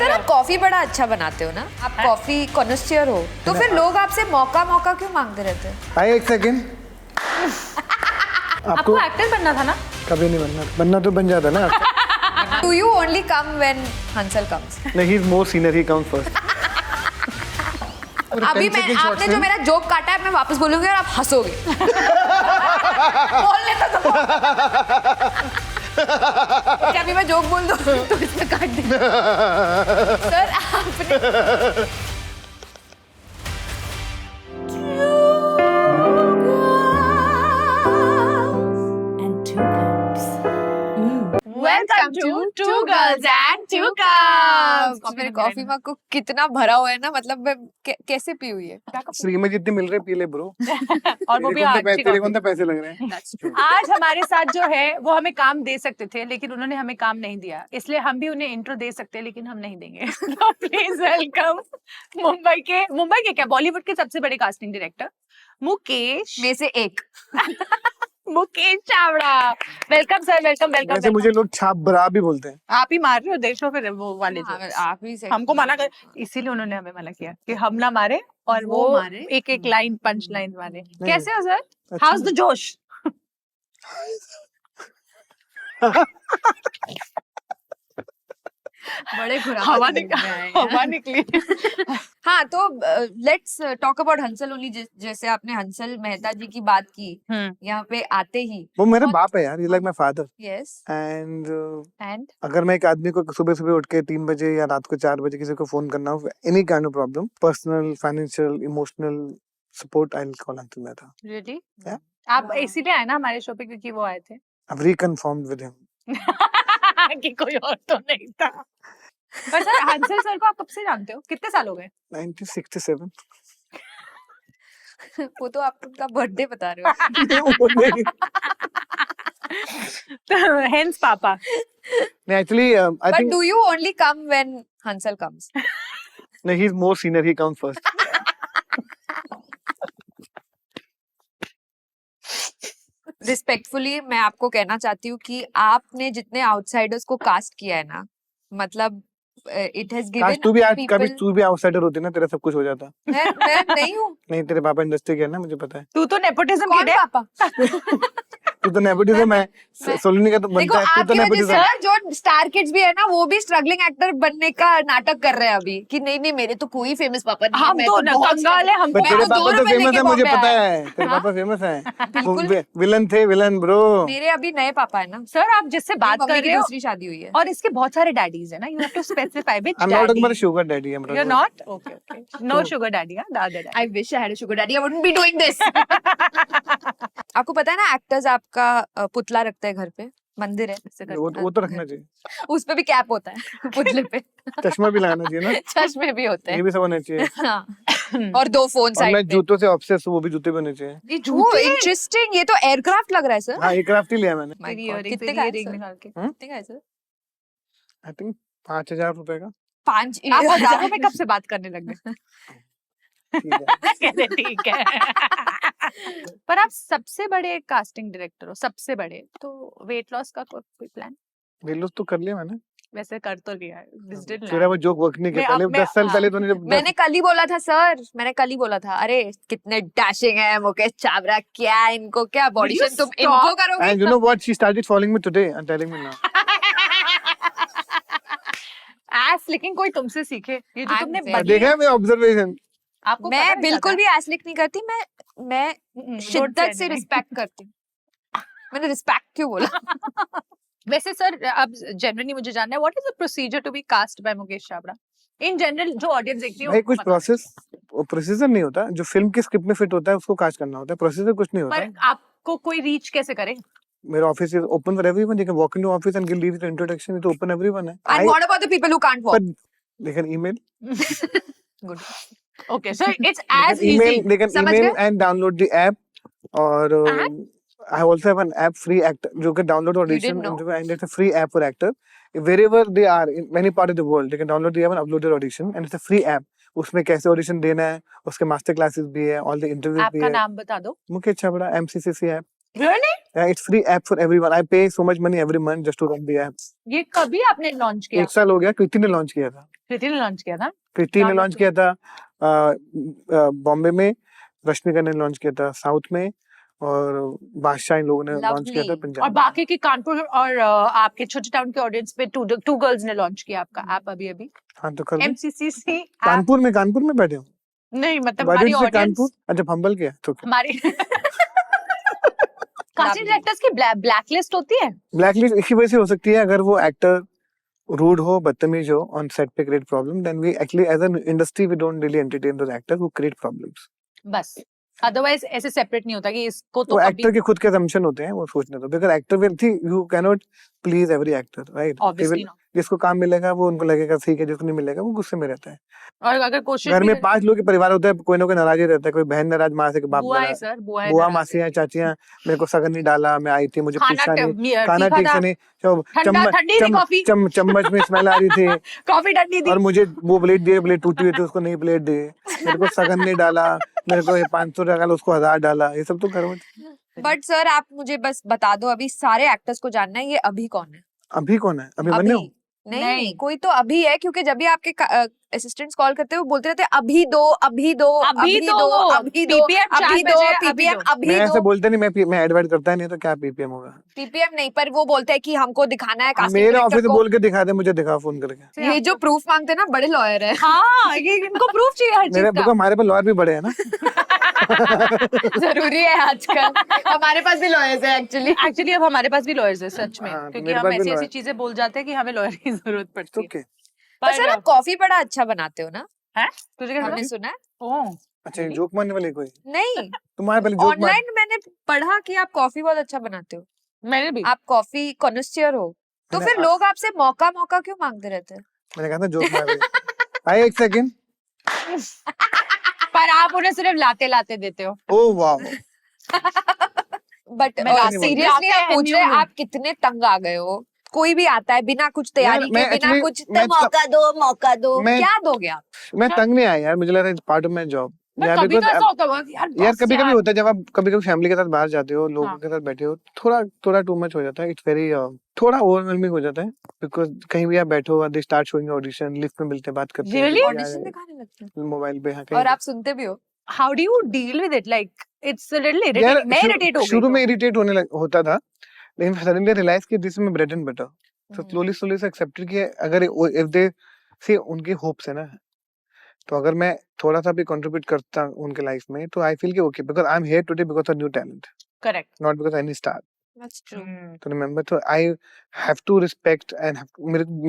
Sir आप coffee बड़ा अच्छा बनाते हो ना, आप कॉफी कॉन्स्टियर हो, तो फिर लोग आपसे मौका मौका क्यों मांगते रहते हैं? आइए एक सेकंड। आपको एक्टर बनना था ना? कभी नहीं बनना तो बन जाता ना। Do you only come when Hansal comes? नहीं, he is more senior, he comes first. अभी मैं आपने जो मेरा जोक काटा है मैं वापस बोलूंगी और आप हंसोगे। बोलने तो दो। क्या अभी मैं जोक बोल दूं तो इसमें काट दे। सर आपने Welcome to Two Girls and Two Cups। मेरे कॉफी मग को कितना भरा हुआ है ना, मतलब मैं कैसे पी हुई है? फ्री में जितनी मिल रही है पी ले ब्रो। और वो भी तेरे कौन सा पैसे लग रहे हैं? आज हमारे साथ जो है वो हमें काम दे सकते थे लेकिन उन्होंने हमें काम नहीं दिया, इसलिए हम भी उन्हें इंट्रो दे सकते हैं लेकिन हम नहीं देंगे। तो प्लीज वेलकम मुंबई के क्या बॉलीवुड के सबसे बड़े कास्टिंग डायरेक्टर मुकेश में से एक। Mukesh Chavda. Welcome sir, welcome welcome. वैसे मुझे लोग छाप बरा भी बोलते हैं। आप ही मार रहे हो, देखो फिर वो वाले जो आप ही से हमको मना कर, इसीलिए उन्होंने हमें मना किया कि हम ना मारे और वो मारे। एक एक लाइन पंच लाइन मारे। नहीं। कैसे हो सर? अच्छा। हाउस द जोश? बड़े हवा निकली। हाँ, तो let's talk about Hansal only. जैसे आपने हंसल मेहता जी की बात की, यहाँ पे आते ही वो मेरे बाप है यार, ये like my father. Yes and अगर मैं एक आदमी को सुबह सुबह उठ के 3 बजे या रात को 4 बजे किसी को फोन करना हो, any kind of problem, personal, financial, emotional support, I will call uncle Mehta. Really? Yeah. आप इसीलिए आए ना हमारे शो पे क्योंकि वो आए थे? I've reconfirmed with him. कि कोई और तो नहीं था। पर सर हंसल सर को आप कब से जानते हो? कितने साल हो गए? 1967. वो तो आप उनका बर्थडे बता रहे हो। वो नहीं। Hence पापा। नहीं, actually, I But think do you only come when Hansal comes? no, he's more senior, he comes first. Respectfully मैं आपको कहना चाहती हूँ कि आपने जितने आउटसाइडर्स को कास्ट किया है ना, मतलब इट हैज गिवन कभी तू भी आउटसाइडर होती ना, तेरा सब कुछ हो जाता। मैं नहीं हूँ। नहीं, तेरे पापा इंडस्ट्री के है ना, मुझे पता है। तू तो नेपोटिज्म कौन किड है। पापा? तू तो नेपोटिज्म है, सोलनी का तो देखो बनता है, तू तो आपकी वजह नेपोटिज्म से है। जो स्टार किड्स भी है ना, वो भी स्ट्रगलिंग एक्टर बनने का नाटक कर रहे हैं अभी कि नहीं नहीं मेरे तो कोई फेमस पापा नहीं है, हम मैं तो बहुत कंगाल है, हम बट तेरे तो पापा 2 तो रुपए फेमस लेके है, मुझे बॉम्बे पता आया। है। तेरे पापा फेमस है, बिल्कुल। विलन थे, विलन ब्रो। मेरे अभी नए पापा है ना, सर आप जिससे बात मम्मी कर की रहे हो दूसरी शादी हुई है। और इसके बहुत सारे डैडीज है ना, you have to specify which I'm not talking daddy. about sugar daddy. I'm You're talking not? Okay, okay. No sugar daddy, हाँ, the other daddy. I wish I had a sugar daddy. I wouldn't be doing this. आपको पता है ना, actors आपका पुतला रखते हैं घर पे, मंदिर है ऐसे करके। वो तो रखना चाहिए। उस पे भी कैप होता है पुतले पे। चश्मा भी लगाना चाहिए ना, चश्मे भी होते ये हैं। भी सब होना चाहिए। हाँ। और 2 फोन और मैं साइड पे। जूतों से ऑब्सेस हूँ, वो भी जूते भी होने चाहिए। ये जूते इंटरेस्टिंग, ये तो एयरक्राफ्ट लग रहा है सर। हाँ, एयरक्राफ्ट ही लिया मैंने। My तेरी God, earrings, कितने तेरी का है earring सर? निकाल के। कितने का है सर? आई थिंक 5,000 रुपए का। 5 आप हजारों में कब से बात करने लग गए? ठीक है। कहते ठीक है। पर आप सबसे बड़े कास्टिंग डायरेक्टर हो, सबसे बड़े, तो वेट लॉस का कोई प्लान? वेट तो कर लिया मैंने। वैसे कर तो लिया है, this did तेरा वो land. जोक वर्क नहीं किया मैं पहले, अब- 10 साल हाँ। पहले तूने जब मैंने कल ही बोला था सर, मैंने कल ही बोला था, अरे कितने डैशिंग है मुकेश चावड़ा, क्या इनको क्या बॉडी Will you शेप तुम stop? इनको करोगे? And you know what? She started following me today and telling me now. Ass licking कोई तुमसे सीखे, ये जो I'm तुमने very- बदली देखा है मेरा ऑब्जर्वेशन। आपको पता मैं नहीं बिल्कुल चलता? भी एसलिक नहीं करती, मैं don't शिद्दत say से anything. रिस्पेक्ट करती हूँ। मैंने रिस्पेक्ट क्यों बोला? वैसे सर अब जनरली मुझे जानना है, what is the procedure to be cast by Mukesh Chawda? In general जो ऑडियंस देखती है भाई कुछ उनको पता प्रोसेसर नहीं होता, जो फिल्म की स्क्रिप्ट में फिट होता है उसको कास्ट करना होता है, प्रोसेसर कुछ नहीं है। होता। पर आपको कोई रीच कैसे करे? मेरा office is open for everyone, you can walk into office and give the introduction, it open everyone है। And what about the people who can't walk? But they can email. Good. Okay, so it's They as can email, easy. they can समझ email गए? and download the app. और I also have an app free actor जो can download audition didn't know? and it's a free app for actor. Wherever they are in any part of the world, they can download the app and upload their audition, and it's a free app. उसमें कैसे audition देना है, उसके master classes भी है, all the interviews भी आपका है। नाम बता दो। Mukesh Chhabra MCCC app. Really? Yeah, it's free app for everyone. I pay so much money every month just to run the app. ये कभी आपने लॉन्च किया? 1 साल हो गया, कृति ने लॉन्च किया था। कृति ने लॉन्च किया था? कृति ने नाम लॉन्च किया था बॉम्बे में, रश्मिका ने लॉन्च किया था साउथ में, और बादशाह इन लोगों ने लॉन्च किया था Lovely. पंजाब और में। बाकी के कानपुर और आपके छोटे टाउन के ऑडियंस पे टू गर्ल्स ने लॉन्च किया आपका ऐप अभी हाँ तो कर दो। MCCC app. कानपुर में बैठे हो? नहीं मतलब Why हमारी did you say audience Kanpur? अच्छा फंबल किया तो हमारी कास्टिंग Lovely. डायरेक्टर्स की ब्लैकलिस्ट होती है? ब्लैकलिस्ट इसी वजह से हो सकती है, अगर वो एक्टर रूड हो, बदतमीज हो ऑन सेट पे, create problem, then we actually as an industry we don't really entertain those actors who create problems. बस अदरवाइज ऐसे सेपरेट नहीं होता कि इसको तो वो कभी एक्टर के खुद के assumption होते हैं, वो सोचने दो, बिकॉज़ एक्टर विल थी you can not please every actor, right? Obviously ना। जिसको काम मिलेगा वो उनको लगेगा ठीक है, जिसको नहीं मिलेगा वो गुस्से में रहता है। और अगर कोशिश घर भी में करे- 5 लोग के परिवार होता है, कोई ना कोई नाराज ही रहता है, कोई बहन नाराज, माँ से, बाप बुआ है नाराज, सर, बुआ है बुआ, नाराज है। मासियाँ, चाचियाँ, मेरे को सगन नहीं डाला, मैं आई थी, मुझे खाना पूछा नहीं, ट- खाना तीखा ठीक था, से नहीं, तो ठंडी थी कॉफी, चम्मच में स्मेल आ रही थी, कॉफी ठंडी थी। और मुझे वो प्लेट दिए, प्लेट टूटी हुई थी, उसको नई प्लेट दी, मेरे को सगन नहीं डाला, मेरे को 500 डाला, उसको 1000 डाला, ये सब तो करो। बट सर आप मुझे बस बता दो, अभी सारे एक्टर्स को जानना है, ये अभी कौन है? अभी कौन है? अभी बने हो? नहीं नहीं। नहीं, कोई तो अभी है, क्योंकि जब भी आपके असिस्टेंट्स कॉल करते हैं वो बोलते रहते हैं अभी दो अभी दो अभी दो, अभी दो PPM 4 अभी दो बजे, अभी पीपीएम दो। अभी मैं ऐसे दो। बोलते नहीं, मैं एडवाइस करता नहीं, तो क्या पीपीएम होगा? पीपीएम नहीं, पर वो बोलते हैं कि हमको दिखाना है casting मेरे director ऑफिस से को। बोल के दिखा दे, मुझे दिखा फोन करके। ये जो प्रूफ मांगते हैं ना, बड़े लॉयर है। हाँ ये इनको प्रूफ चाहिए हर मेरे चीज का। देखो हमारे पे लॉयर भी बड़े हैं ना। जरूरी है आजकल। हमारे पास भी लॉयर्स है एक्चुअली। एक्चुअली अब हमारे पास भी लॉयर्स है सच में, हाँ, तो क्योंकि मेरे हम पास भी ऐसी ऐसी lawyer- चीजें बोल जाते हैं कि हमें लॉयर की जरूरत पड़ती है। ओके, पर सर आप कॉफी बड़ा अच्छा बनाते हो ना, तुझे क्या हमने पता? सुना है। ओह, अच्छा जोक मारने वाले कोई नहीं, तुम्हारे पहले जोक मार। ऑनलाइन मैंने पढ़ा कि आप कॉफी बहुत अच्छा बनाते हो, मैंने भी। आप कॉफी कॉन्स्टियर हो, तो मैंने- फिर लोग आपसे मौका क्यों मांगते रहते हैं? मैंने कहा था जोक मार रहे। भाई एक सेकंड। पर आप उन्हें सिर्फ लाते लाते देते हो। ओह वाओ, बट मैं लाते सीरियसली लाते आप पूछ रहे हैं, नहीं हूँ। आप कितने तंग आ गए हो? कोई भी आता है बिना कुछ तैयारी के, मैं बिना actually- कुछ, तो मैं मौका दो, मैं- क्या दोगे आप? मैं तंग नहीं आया यार, मुझे लग रहा है पार्ट ऑफ माई जॉब। पर कभी तो ऐसा होता होगा कि यार यार बस कभी यार। होता है, जब आप कभी फैमिली के साथ बाहर जाते हो, लोगों हाँ। के साथ बैठे हो, थोड़ा टू मच हो जाता है। इट्स वेरी थोड़ा ओवरवेलमिंग हो जाता है, बिकॉज कहीं भी आप बैठो, they start showing audition, lift में मिलते बात करते हैं, Really? ऑडिशन दिखाने लगते हैं मोबाइल पे। हाँ, और आप सुनते भी हो? How do you deal with it? Like it's little यार इरिटेटिंग। मैं इरिटेट हो गई। शुरू तो। में इरिटेट होता था, लेकिन सडनली रियलाइज कि this is my bread and butter, तो स्लोली से एक्सेप्टेड कि अगर इफ दे सी उनके होप्स है ना, तो अगर मैं थोड़ा सा भी कंट्रीब्यूट करता हूं उनके लाइफ में, तो आई फील कि okay, because I am here today because of new talent, correct. Not because any star. That's true. तो रिमेंबर, तो I have to respect and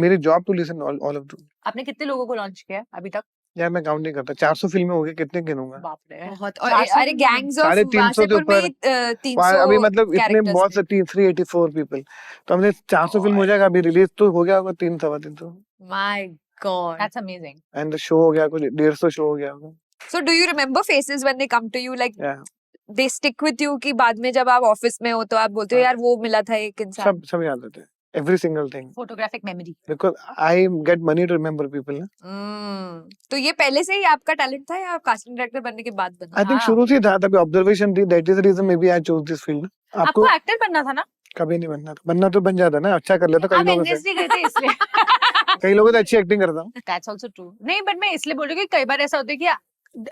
मेरी job to listen all of do. आपने कितने लोगों को launch किया है अभी तक? यार मैं काउंट नहीं करता, 400 फिल्में हो गई, कितने गिनूंगा? बाप रे। बहुत। और 400 अरे गैंग्स ऑफ 350 से वासेपुर में ऊपर। 300 अभी मतलब इतने characters बहुत थे। से 384 पीपल, तो हमने 400 फिल्म हो जाएगा, अभी रिलीज तो हो गया होगा 300-350, My God. That's amazing. And the show हो गया कुछ 150 शो हो गया होगा। So do you remember faces when they come to you, like Yeah. they stick with you, कि बाद में जब आप ऑफिस में हो तो आप बोलते हो हाँ। यार वो मिला था एक इंसान? सब याद रहते हैं, every single thing, photographic memory. because I get money to remember people ना। तो ये पहले से ही आपका टैलेंट था या कास्टिंग डायरेक्टर बनने के बाद बना? I think हाँ। शुरू से ही था, तभी ऑब्जर्वेशन थी, that is the reason maybe I chose this field ना। आपको एक्टर बनना था ना? कभी नहीं बनना था, बनना तो बन जाता ना, अच्छा कर लेता कई आप लोगों से, इंडस्ट्री गए थे इसलिए। कई लोगों से अच्छी एक्टिंग करता हूँ। That's also true. नहीं बट मैं इसलिए बोल रही हूँ कि कई बार ऐसा होता है कि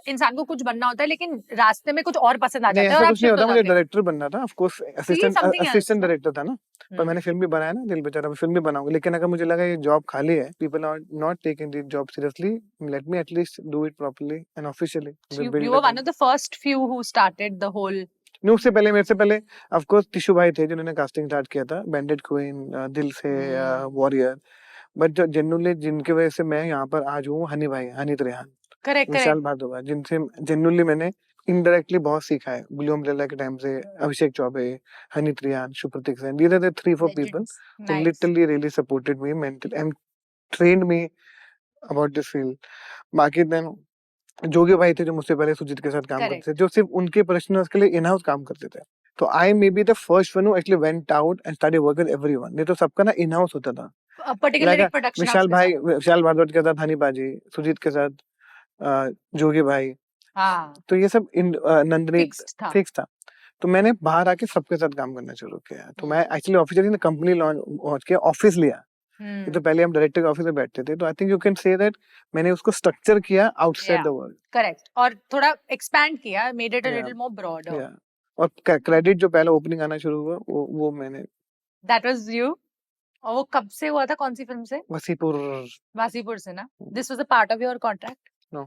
इंसान को कुछ बनना होता है लेकिन रास्ते में कुछ और पसंद आ नहीं जाता है ऐसा और आप कुछ नहीं shift होता, हो मुझे जाते हो। डायरेक्टर बनना था, of course something else assistant ना? डायरेक्टर था ना, पर मैंने फिल्म भी बनाया ना, दिल बेचारा, फिल्म भी बनाऊंगा, लेकिन अगर मुझे लगा ये जॉब खाली है, people are not taking this job seriously, let me at least do it properly and officially. You were one of the first few who started the whole। नहीं, उससे पहले, मेरे से पहले ऑफ कोर्स टिशू भाई थे जिन्होंने कास्टिंग स्टार्ट किया था, बैंडेड क्वीन, दिल से, वॉरियर, बट जो जेन्युइनली जिनकी वजह से मैं यहाँ पर आज हूँ, हनी भाई, हनी त्रेहान, करेक्ट विशाल करेक्ट। भारद्वाज, जिनसे जेन्युइनली मैंने इनडायरेक्टली बहुत सीखा है। ब्लू अम्ब्रेला के टाइम से अभिषेक Choubey, Honey त्रियान, Supratik Sen, these are the 3-4 people who literally really supported me mentally and trained me about this field. बाकी then जोगी भाई थे जो मुझसे पहले सुजीत के साथ काम Correct. करते थे, जो सिर्फ उनके प्रोफेशनल्स के लिए इन हाउस काम करते थे। तो I may be the first one who actually went out and started working with everyone, नहीं तो सबका ना इन हाउस होता था। पर्टिकुलर Like एक प्रोडक्शन विशाल भाई, विशाल भारद्वाज के साथ हनी बाजी, सुजीत के साथ जोगी भाई, हाँ तो ये सब नंदनी फिक्स्ड था। फिक्स था। तो मैंने बाहर आके सबके साथ काम करना शुरू किया। तो मैं एक्चुअली ऑफिशियली कंपनी लॉन्च किया, ऑफिस लिया। ये तो पहले हम डायरेक्टर के ऑफिस में बैठते थे। तो I think you can say that मैंने उसको स्ट्रक्चर किया outside Yeah. The world. Correct, और थोड़ा एक्सपैंड किया, made it a Yeah. Little more broader. और क्रेडिट जो पहला ओपनिंग आना शुरू हुआ वो मैंने दैट वाज यू। और वो कब से हुआ था, कौन सी फिल्म से? वसीपुर। वासीपुर से ना? This was a part of your contract? No.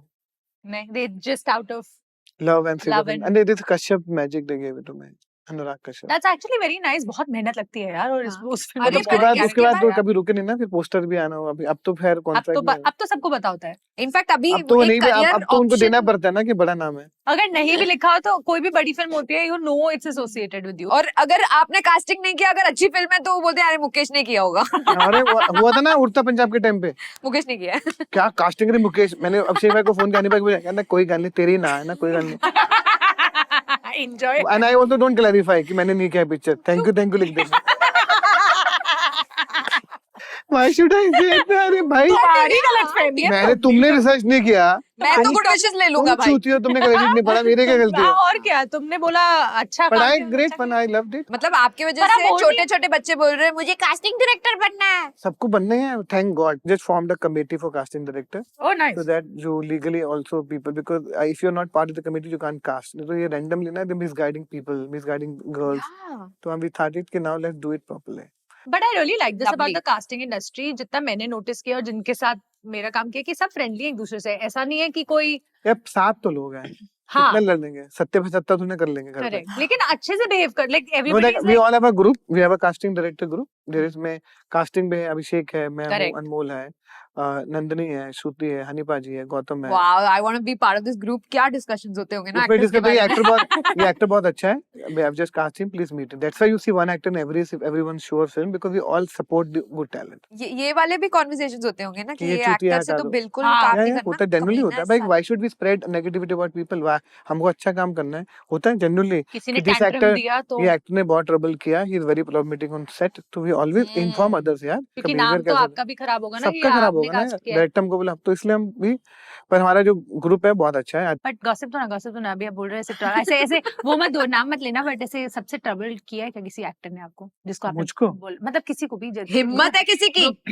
नहीं, they just out of love and Love and- and it is Kashyap magic they give it to me, Anurag Kashyap. that's actually very nice। बहुत मेहनत लगती है यार, और हाँ। उस फिल्म अरे में उसके पर बाद यार, उसके बाद के तो बाद- कभी रुके नहीं ना, फिर पोस्टर भी आना हुआ। अभी अब तो खैर कॉन्ट्रैक्ट में अब तो सबको पता होता है। इनफैक्ट अभी अब तो एक नहीं, career अब तो उनको देना option- पड़ता है ना कि बड़ा नाम है। अगर नहीं भी लिखा हो तो कोई भी बड़ी फिल्म होती है, you know it's associated with you. और अगर आपने कास्टिंग नहीं किया, अगर अच्छी फिल्म है तो वो बोलते हैं अरे मुकेश ने किया होगा। अरे हुआ था ना उड़ता पंजाब के टाइम पे, मुकेश ने किया है। क्या कास्टिंग करी मुकेश। मैंने अक्षय भाई को फोन करने पर कहना कोई गल नहीं, तेरी ना है ना, कोई गल नहीं। Enjoy. And I also don't clarify कि मैंने नहीं किया पिक्चर। थैंक यू लिख देना। व्हाई शुड आई से इट? अरे भाई तुम्हारी गलतफहमी है। मैंने तुमने रिसर्च नहीं किया, मैं तो गुड विशेस ले लूंगा तुम भाई। चूती हो, तुमने क्रेडिट नहीं पढ़ा, मेरे क्या गलती है? हाँ, और क्या, तुमने बोला अच्छा काम पढ़ाई किया, ग्रेट अच्छा फन, आई लव्ड इट। मतलब आपकी वजह पर आप से बोल छोटे रही- छोटे बच्चे बोल रहे हैं मुझे कास्टिंग डायरेक्टर बनना है। सबको बनने हैं, thank God. Just formed a committee for casting director, किया। Oh, nice। so that जो legally also people, because if you're not part of the committee you can't cast। तो ये randomly ना, they're misguiding people, misguiding girls। तो हम we thought it कि now let's do it properly। But I really like this about Lovely. The casting industry. जितना मैंने notice किया और जिनके साथ मेरा काम किया, कि सब फ्रेंडली एक दूसरे से। ऐसा नहीं है कि कोई यार 7 तो लोग हैं, हाँ कितना लड़ लेंगे, 70-75 तो कर लेंगे घर पे। करेक्ट, लेकिन अच्छे से बिहेव कर, like No, everybody like, we all have a group, we have a casting director group। there is में casting में अभिषेक है, मैं हूँ, Correct. अनमोल है, नंदनी है, श्रुति है, हनीपा जी है, गौतम है। Wow, I want to be part of this group. क्या डिस्कशंस होते होंगे ना उसमें actors के डिस्कस, ये बारे में? एक्टर बहुत अच्छा है। we have just cast him, please meet him। that's why you see one actor in everyone's show or film, because we all support the good talent। ये वाले भी कॉन्वर्सेशंस होते होंगे ना कि ये ये चूतिया एक्टर से हटा तो दो। बिल्कुल हाँ, काम या नहीं या करना। होता है, जनरली होता है भाई। कमीना why should we spread negativity about people? हमको अच्छा काम करना है, होता है जनरली। किसी ने कि this टैंट्रम actor- दिया तो, ये एक्टर ने बहुत ट्रबल किया, he is very problematic on set, तो वी ऑलवेज इन्फॉर्म अदर्स यार। क्योंकि का नाम behavior तो कैसा आपका भी खराब होगा ना कि सबका खराब आपने होगा ना। कास्ट किया। डायरेक्टर हमको बोला, तो इसलिए हम भी, पर हमारा जो ग्रुप है बहुत अच्छा है। बट गॉसिप तो ना अभी आप बोल रहे हैं ऐसे ऐसे वो मत दो, नाम मत लेना, बट ऐसे सबसे ट्रबल किया है क्या किसी एक्टर ने आपको, जिसको आपने मुझको? बोल, मतलब किसी को भी हिम्मत है किसी की?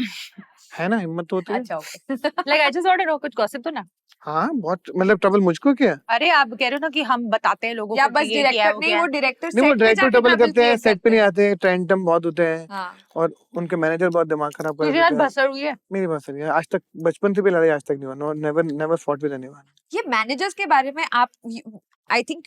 है ना, हिम्मत तो होती है। अच्छा okay, like I just want to know, कुछ गॉसिप तो ना। हाँ बहुत, मतलब ट्रबल मुझको क्या? अरे आप कह रहे हो ना कि हम बताते हैं लोगों या को बस कि ये किया है, डायरेक्टर वो नहीं, किया वो है। डायरेक्टर नहीं, वो सेट पे डायरेक्टर जाके ट्रबल trouble करते हैं, create सेट पे करते नहीं हैं। आते, ट्रेंटम बहुत होते हैं, हाँ। और उनके मैनेजर बहुत दिमाग खराब कर तुझे देते आज हैं। भसड़ हुई है? मेरी बात सुनिए, आज तक बचपन से भी लड़ाई आज तक नहीं हुआ। No, never fought with anyone. ये मैनेजर्स के बारे में आप, I think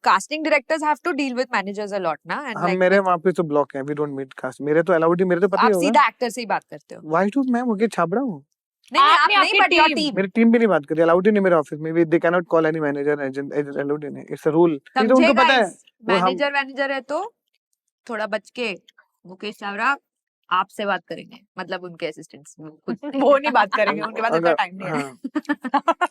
casting directors have to deal with managers a lot ना, एंड हम मेरे वहाँ पे तो ब्लॉक हैं, वी डोंट मीट कास्ट। मेरे तो अलाउड ही, मेरे तो पता ही आप होगा। सीधा एक्टर से ही बात करते हो? व्हाई टू, मैं मुझे छाबड़ा हूँ। नहीं आप आपने नहीं, आपकी बट योर team- टीम। मेरी टीम भी नहीं बात करती, अलाउड ही नहीं मेरे ऑफिस में। They can not call any manager agent, allowed ही नहीं, इट्स अ रूल। ये तो उनको पता है। वो हम- मैनेजर है तो थोड़ा बच के, मुकेश चावड़ा आपसे बात करेंगे, मतलब उनके असिस्टेंट्स वो नहीं बात करेंगे, उनके पास इतना अगर- टाइम नहीं है। हाँ।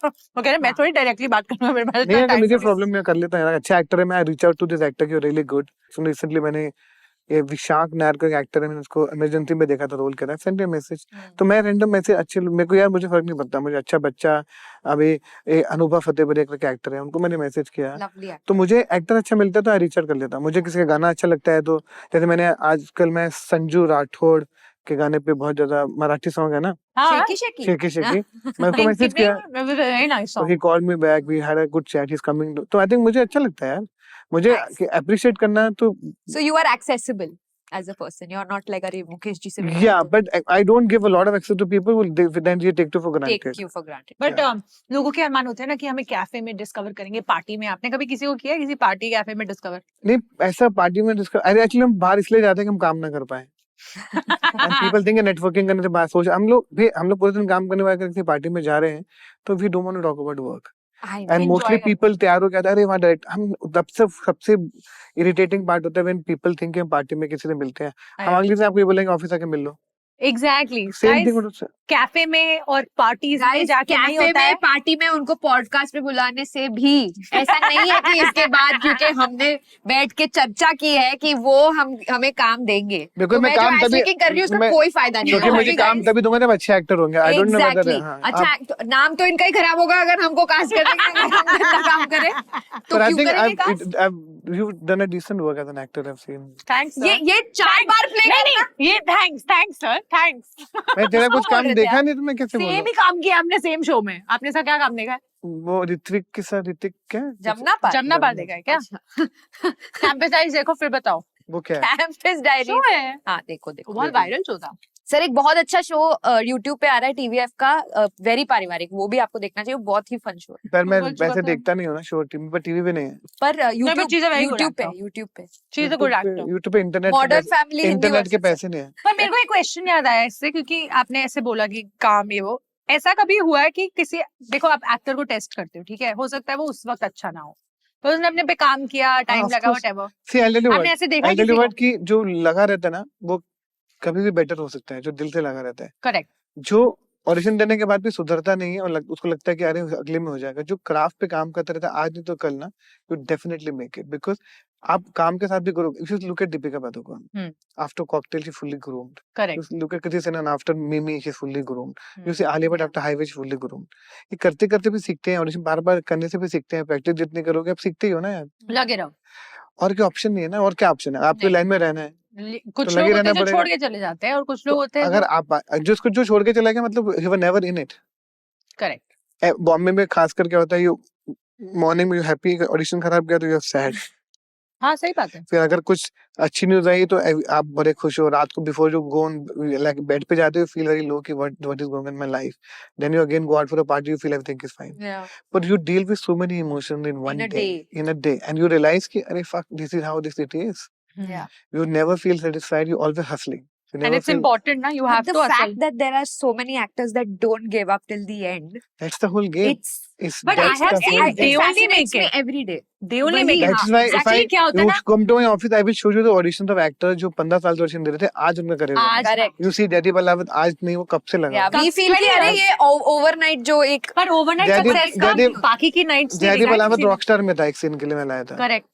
वो कह रहे मैं थोड़ी डायरेक्टली बात करूंगा, मेरे पास नहीं इतना अगर टाइम मुझे नहीं है। प्रॉब्लम मैं कर लेता हूँ, अच्छा एक्टर है, मैं reach out to this actor की रियली गुड। सो रिसेंटली मैंने ये विशाख नायर का एक्टर है, मैंने उसको इमरजेंसी में देखा था, रोल कर रहा है, सेंड मैसेज। तो मैं रैंडम मैसेज अच्छे, मेरे को यार मुझे फर्क नहीं पड़ता, मुझे अच्छा बच्चा, अभी अनुभव फतेहपुरी करके एक्टर है, उनको मैंने मैसेज किया। लवली तो मुझे एक्टर अच्छा मिलता है तो रिच आउट कर लेता हूँ। मुझे किसी का गाना अच्छा लगता है तो, जैसे मैंने आजकल मैं संजू राठौड़ के गाने पे बहुत ज्यादा, मराठी सॉन्ग है ना, हाँ, शेकी शेकी शेकी, मैं उसको मैसेज किया, वेरी नाइस तो song. He called me back, we had a good chat, he is coming. तो आई थिंक मुझे अच्छा लगता है यार, मुझे Nice. अप्रिशिएट करना। तो so you are accessible as a person, you are not like अरे मुकेश जी से yeah, but I don't give a lot of access to people who then they take you for take granted। You for granted. बट लोगों के अरमान होते हैं ना कि हमें कैफे में डिस्कवर करेंगे, पार्टी में। आपने कभी किसी को किया, किसी पार्टी कैफे में डिस्कवर? नहीं ऐसा पार्टी में डिस्कस, अरे एक्चुअली हम बाहर इसलिए जाते हैं कि हम काम ना कर पाए। एंड पीपल थिंक नेटवर्किंग करने से बात सोच, हम लोग पूरे दिन काम करने वाले किसी पार्टी में जा रहे हैं तो we don't want to talk about work. And enjoy mostly करते पीपल तैयार हो गया, अरे वहाँ डायरेक्ट हम, सबसे इरिटेटिंग पार्ट होता है व्हेन पीपल थिंक कि हम पार्टी में किसी से मिलते हैं, हम अगले दिन आपको ये बोलेंगे ऑफिस आके मिल लो। एग्जैक्टली, सेम थिंग कैफे में और पार्टीज में जाके नहीं कैफे होता है। में, पार्टी में उनको पॉडकास्ट पे बुलाने से भी ऐसा नहीं है कि इसके बाद, क्योंकि हमने बैठ के चर्चा की है कि वो हमें काम देंगे, बिकॉज़ तो मैं मैं जो काम तभी, ऐसे कर रही हूँ उसका मैं- कोई फायदा नहीं क्योंकि होगा। मुझे काम तभी दूंगा जब अच्छे एक्टर होंगे। I don't know Exactly. Whether. अच्छा नाम तो इनका ही खराब होगा अगर हमको कास्ट करेंगे, अगर हम गंदा काम करें तो But I क्यों think करेंगे cast? you've done a decent work as an actor, I've seen. Thanks ये 4 बार प्ले नहीं नहीं ये थैंक्स सर थैंक्स मैं तेरा कुछ बोल काम रहे थे देखा आप? नहीं तो मैं कैसे सेम बोलूं? ही काम किया हमने सेम शो में आपने ऐसा क्या काम देखा है वो ऋत्विक के साथ ऋतिक क्या? जमुना पार जमुना पार देखा है क्या कैंपस डायरीज देखो फिर बताओ वो क्या है? कैंपस डायरी शो है हाँ देखो देखो बहुत वायरल शो था सर एक बहुत अच्छा शो YouTube पे आ रहा है TVF का वेरी पारिवारिक वो भी आपको देखना चाहिए वो बहुत ही फन शो है पर मैं बोल चुका वैसे था। देखता नहीं हूँ ना शो टीवी पर टीवी पे नहीं है पर but she's a very good actor. YouTube पे she is a good actor YouTube पे मॉडर्न फैमिली हिंदी इंटरनेट के version पैसे नहीं है पर मेरे को एक क्वेश्चन याद आया इससे क्योंकि आपने ऐसे बोला कि काम ये वो ऐसा कभी हुआ है कि किसी देखो आप एक्टर को टेस्ट करते हो ठीक है हो सकता है वो उस वक्त अच्छा ना हो तो उसने अपने पे काम किया टाइम of लगा course. Whatever see I tell you आपने ऐसे देखा है किसी व्हाट को की जो लगा रहता है ना वो कभी भी बेटर हो सकता है जो दिल से लगा रहता है करेक्ट जो ऑडिशन देने के बाद भी सुधरता नहीं है और उसको लगता है कि अरे अगले में हो जाएगा जो क्राफ्ट पे काम करता रहता है आज नहीं तो कल ना you definitely make it because आप काम के साथ भी करो if you look at Deepika Padukone after cocktail she fully groomed correct you look at Kriti Sanon after Mimi, she's fully groomed. You see Alia Bhatt after Highway, she's fully groomed. ये करते करते भी सीखते हैं ऑडिशन बार बार करने से भी सीखते हैं प्रैक्टिस जितनी करोगे आप सीखते ही हो ना यार लगे रहो और क्या ऑप्शन नहीं है ना और क्या ऑप्शन है आपको नहीं। लाइन में रहना है कुछ लगे लोग होते रहना हैं जो पड़ेगा। छोड़ के चले जाते हैं और कुछ लोग तो होते हैं अगर आप जिसको जो छोड़ के चला गया मतलब you were never in it. Correct Bombay में खासकर क्या होता है यू मॉर्निंग में हैप्पी ऑडिशन खराब गया तो यू सैड हाँ सही बात है फिर अगर कुछ अच्छी न्यूज आई तो आप बड़े खुश हो रात को before you go like bed पे जाते हो फील वेरी लो कि what is going in my life then you again go out for a party you feel everything is fine but you deal with so many emotions in one In a day day. In a day and you realise कि अरे fuck this is how this it is you never feel satisfied you always hustling you and never it's feel important ना you have the to fact hustle that there are so many actors that don't give up till the end that's the whole game it's But I that's have the seen whole it they game. only fascinates make me it. every day they only वही, make हाँ, that's why if actually क्या होता है you ना come to my office I will show you the auditions of actors जो 15 साल से audition दे रहे थे आज उनका करियर आज correct you see Jaideep Ahlavat आज नहीं वो कब से लगा yeah कब we से feel कि लगा? अरे ये overnight जो एक पर ओवरनाइट जयदीप- सक्सेस का जयदीप- बाकी की नाइट्स जयदीप अहलावत रॉकस्टार में था एक सीन के लिए मैं लाया था करेक्ट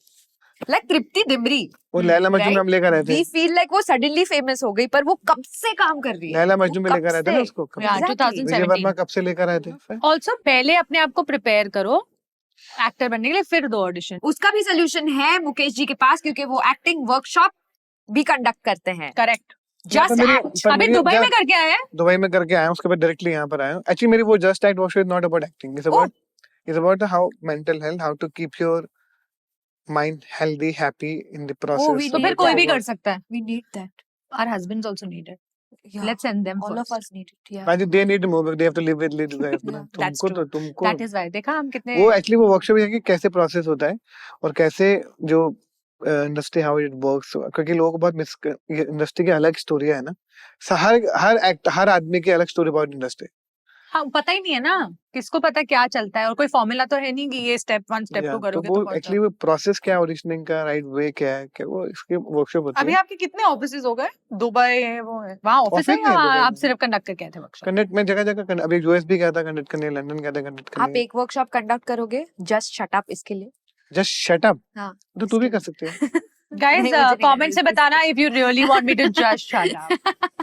like तृप्ति डिमरी वो लैला मजनू में हम लेकर आए थे we feel like वो suddenly famous हो गई पर वो कब से काम कर रही है लैला मजनू में वो लेकर कब आए थे ना से? उसको Yeah, Exactly. 2017 विजय वर्मा कब से लेकर आए थे ऑल्सो पहले अपने आप को प्रिपेयर करो एक्टर बनने के लिए फिर दो ऑडिशन उसका भी सोल्यूशन है मुकेश जी के पास क्योंकि वो एक्टिंग वर्कशॉप भी कंडक्ट करते हैं करेक्ट जस्ट मेरी- एक्ट पर अभी मेरी दुबई में just- करके आए हैं दुबई में करके आया हूँ उसके बाद डायरेक्टली यहाँ पर आया हूँ एक्चुअली मेरी वो just act workshop is not about acting it's about how mental health how to keep your mind healthy happy in the we process तो फिर need कोई that. भी कर सकता है we need that our husbands also need it yeah. Let's send them all of first us need it yeah But they need to move. They have to live with live life. ना Yeah, that's तुमको तो true. तुमको that is why देखा हम कितने वो actually वो workshop है कि कैसे प्रोसेस होता है और कैसे जो इंडस्ट्री हाउ इट वर्क्स क्योंकि लोगों को बहुत मिस इंडस्ट्री की अलग स्टोरी है ना हर आदमी की अलग स्टोरी अबाउट इंडस्ट्री हाँ पता ही नहीं है ना किसको पता क्या चलता है और कोई फॉर्मूला तो है नहीं कि ये स्टेप 1 स्टेप 2 तो करोगे वो तो पहुंच एक्चुअली वो प्रोसेस क्या है ऑडिशनिंग का राइट वे क्या है क्या वो इसके वर्कशॉप होती अभी है आपके कितने ऑफिसेज हो गए दुबई है वो है वहाँ ऑफिस है Office नहीं है या दुबई आप में। सिर्फ कंडक्ट करके आए थे वर्कशॉप कनेक्ट में जगह जगह अभी यूएस भी गया था कनेक्ट करने लंदन गया था कनेक्ट आप करने एक वर्कशॉप कंडक्ट करोगे जस्ट शट अप इसके लिए जस्ट शट अप हाँ तो तू भी इसके कर सकती है गाइस नहीं, मुझे नहीं कमेंट से लगा बताना if you really want me to just shut up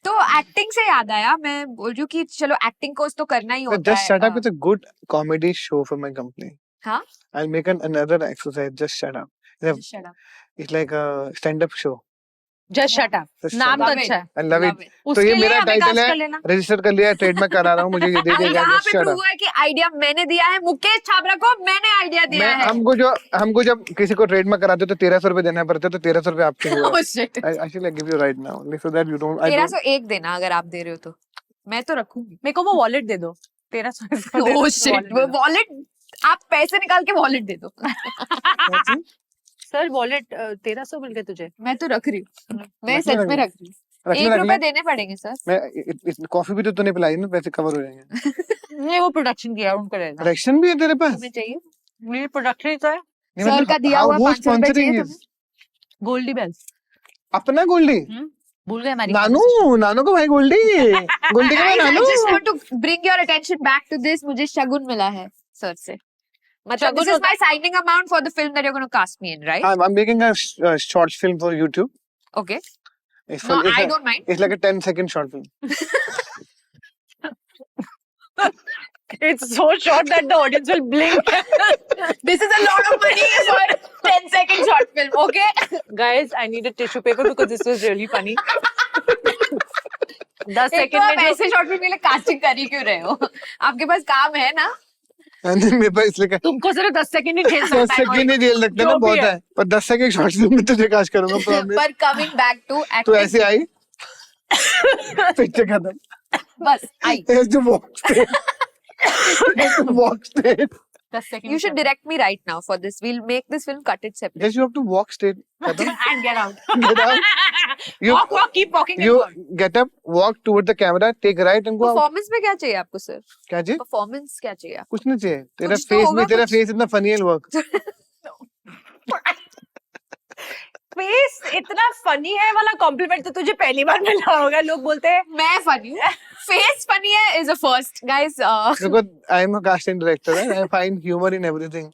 तो एक्टिंग से याद आया मैं बोल रही हूँ कि चलो एक्टिंग कोर्स तो करना ही होता just shut है up it's a good comedy show for my company हाँ? I'll make another exercise just shut up Just shut up. it's like a stand up show just shut up Just नाम shut तो Love अच्छा it. है I love it Love it. तो उसके ये लिए मेरा हमें टाइटल कास्ट कर है लेना रजिस्टर कर लिया ट्रेडमार्क करा रहा हूँ मुझे ये दे और देगा यहाँ just पे shut प्रूव up हुआ है कि आइडिया मैंने दिया है मुकेश छाबरा को मैंने आइडिया दिया मैं है हमको जब किसी को ट्रेडमार्क कराते हो तो 1300 रुपए देना पड़ता है तो 1300 रुपए आपके हुए Oh, shit. actually I give you right now so that you don't I don't 1301 देना अगर आप दे रहे हो तो मैं तो रखूंगी मेरे को वो वॉलेट दे दो 1300 ओह शिट वो वॉलेट आप पैसे निकाल के वॉलेट दे दो सर वॉलेट 1300 मिल गए तुझे मैं तो रख रही हूँ मैं रख ले, सच रख में ले। रख रही हूँ रख ले, 1 रुपए देने पड़ेंगे सर मैं कॉफी भी तो तूने पिलाई ना पैसे कवर हो जाएंगे नहीं वो प्रोडक्शन किया उनको रहना करेक्शन भी है तेरे पास तुम्हें चाहिए ये प्रोडक्शन ही तो है नहीं, सर मतलब का दिया how- हुआ who's 500 रुपए चाहिए sponsoring तुम्हें is? गोल्डी बेल्स अपना गोल्डी भूल गए हमारी नानू को भाई गोल्डी गोल्डी का Guys, I Nanu just want to bring your attention back to this. मुझे शगुन मिला है सर से मतलब this Shagun is my signing amount for the film that you're going to cast me in, right? I'm making a short film for YouTube. Okay. It's, No, it's, I a- don't mind. it's like a 10-second short film. It's so short that the audience will blink. This is a lot of money for 10-second short film, okay? Guys, I need a tissue paper because this was really funny. 10 एक तो second आप में जो ऐसे short film के लिए casting कर ही क्यों रहे हो? आपके पास काम है ना? नहीं, मेरे पास इसलिए क्या तुमको सिर्फ 10 सेकंड ही झेल 10 सकता है सेकंड ही झेल सकते हैं ना, जो भी बहुत है। है। पर 10 सेकंड शॉर्ट फिल्म में तुझे काश करूंगा प्रॉमिस। पर कमिंग बैक टू तो एक्टिंग, ऐसे आई पिक्चर खत्म। बस आई. Has to walk straight. Has to walk straight. 10 second You should direct me right now for this. We'll make this film, cut it separate. Yes, you have to walk straight. खत्म। and get out. Get out. You walk, keep walking. you get up, walk toward the camera, take right and go out. Performance में क्या चाहिए आपको sir? क्या जी? Performance क्या चाहिए? कुछ नहीं चाहिए। तेरा कुछ तो फेस होगा में, तेरा कुछ। फेस इतना फनी है वर्क। फेस इतना फनी है वाला कॉम्प्लीमेंट तो तुझे पहली बार मिला होगा। लोग बोलते हैं मैं funny हूँ. Face funny है is a first, guys. Because I am a casting director, right? I find humor in everything.